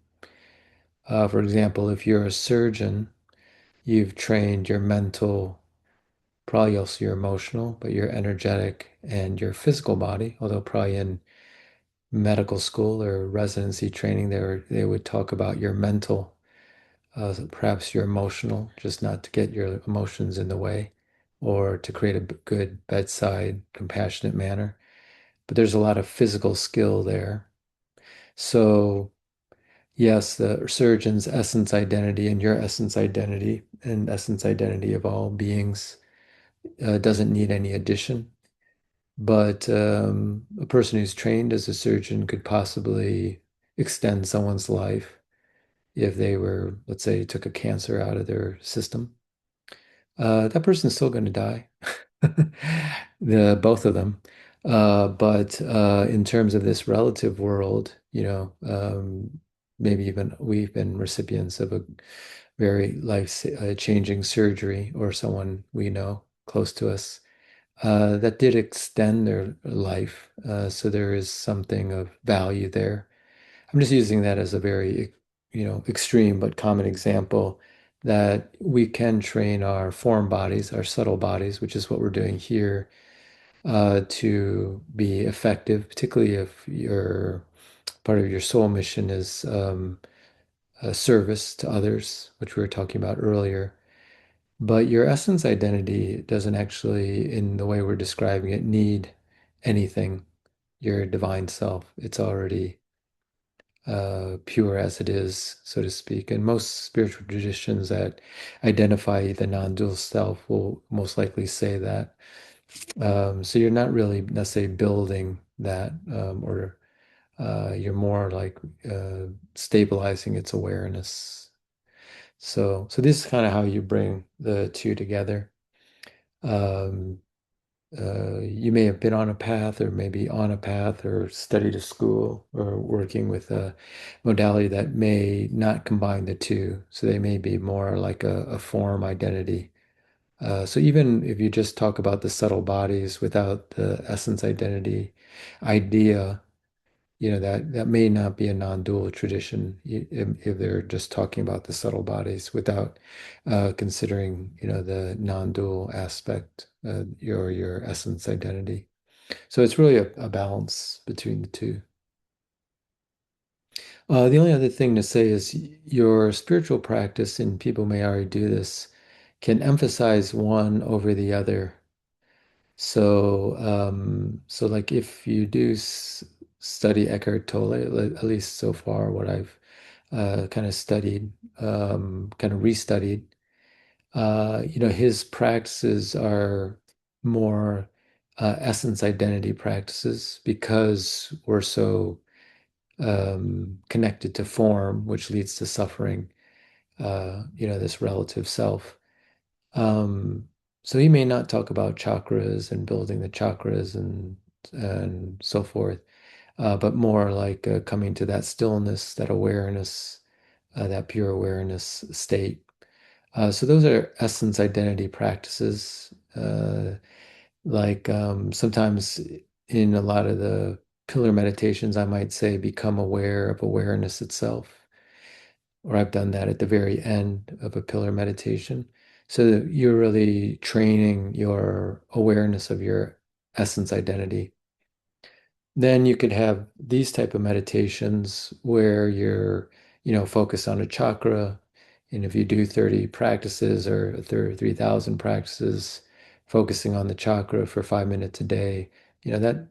For example, if you're a surgeon, you've trained your mental, probably also your emotional, but your energetic and your physical body, although probably in medical school or residency training, they would talk about your mental, perhaps your emotional, just not to get your emotions in the way or to create a good bedside, compassionate manner. But there's a lot of physical skill there. So, yes, the surgeon's essence identity and your essence identity and essence identity of all beings doesn't need any addition. But a person who's trained as a surgeon could possibly extend someone's life if they were, let's say, took a cancer out of their system. That person's still going to die, the both of them. But in terms of this relative world, maybe even we've been recipients of a very life-changing surgery or someone we know close to us that did extend their life. So there is something of value there. I'm just using that as a very, extreme but common example that we can train our form bodies, our subtle bodies, which is what we're doing here, to be effective, particularly if your part of your soul mission is a service to others, which we were talking about earlier. But your essence identity doesn't actually, in the way we're describing it, need anything. Your divine self, it's already pure as it is, so to speak. And most spiritual traditions that identify the non-dual self will most likely say that. So you're not really necessarily building that, or you're more like stabilizing its awareness. So this is kind of how you bring the two together. Um, you may have been on a path or maybe on a path or studied a school or working with a modality that may not combine the two. So they may be more like a form identity. So even if you just talk about the subtle bodies without the essence identity idea, that may not be a non-dual tradition if they're just talking about the subtle bodies without considering, the non-dual aspect, your essence identity. So it's really a balance between the two. The only other thing to say is your spiritual practice, and people may already do this, can emphasize one over the other. So like if you do study Eckhart Tolle, at least so far, what I've kind of studied, kind of restudied, his practices are more essence identity practices because we're so connected to form, which leads to suffering, this relative self. Um, so he may not talk about chakras and building the chakras and so forth, but more like coming to that stillness, that awareness, that pure awareness state. So those are essence identity practices. Sometimes in a lot of the pillar meditations, I might say become aware of awareness itself, or I've done that at the very end of a pillar meditation. So that you're really training your awareness of your essence identity. Then you could have these type of meditations where you're, focused on a chakra. And if you do 30 practices or 3,000 practices, focusing on the chakra for 5 minutes a day, that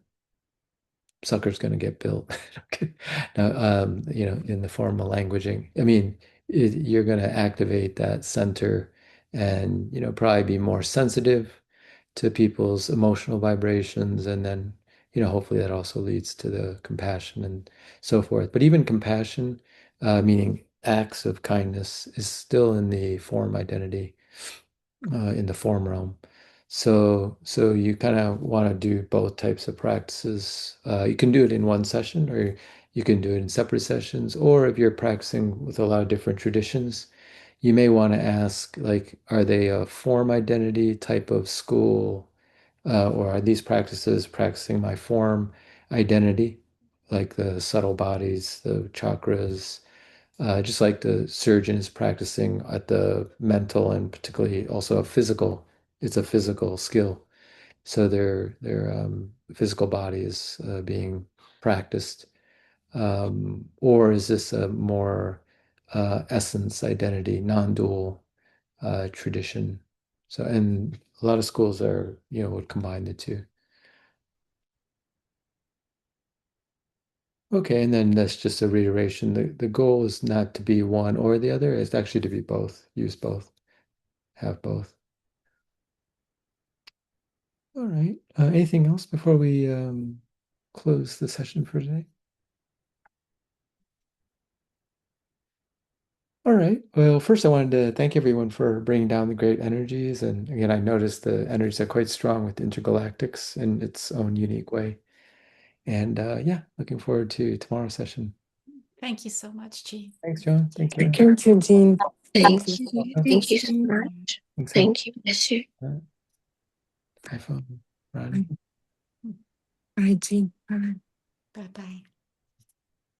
sucker's going to get built. Okay. Now, in the formal languaging, I mean, you're going to activate that center and, probably be more sensitive to people's emotional vibrations. And then, hopefully that also leads to the compassion and so forth. But even compassion, meaning acts of kindness, is still in the form identity, in the form realm. So you kind of want to do both types of practices. You can do it in one session, or you can do it in separate sessions. Or if you're practicing with a lot of different traditions, you may want to ask, like, are they a form identity type of school, or are these practices practicing my form identity, like the subtle bodies, the chakras, just like the surgeon is practicing at the mental and particularly also a physical, it's a physical skill. So their physical body is being practiced. Or is this a more essence, identity, non-dual tradition? So, and a lot of schools are, would combine the two. Okay, and then that's just a reiteration. The goal is not to be one or the other, it's actually to be both, use both. Have both. All right. Anything else before we close the session for today? All right. Well, first I wanted to thank everyone for bringing down the great energies. And again, I noticed the energies are quite strong with Intergalactics in its own unique way. And yeah, looking forward to tomorrow's session. Thank you so much, Jean. Thanks, John. Thank you. Thank you, Jean. Thank Thank you. you. Thank you Thanks, so Jean. much. Thanks. Thank you. Bless you. iPhone, Ronnie. Bye, Jean. Bye. Bye bye.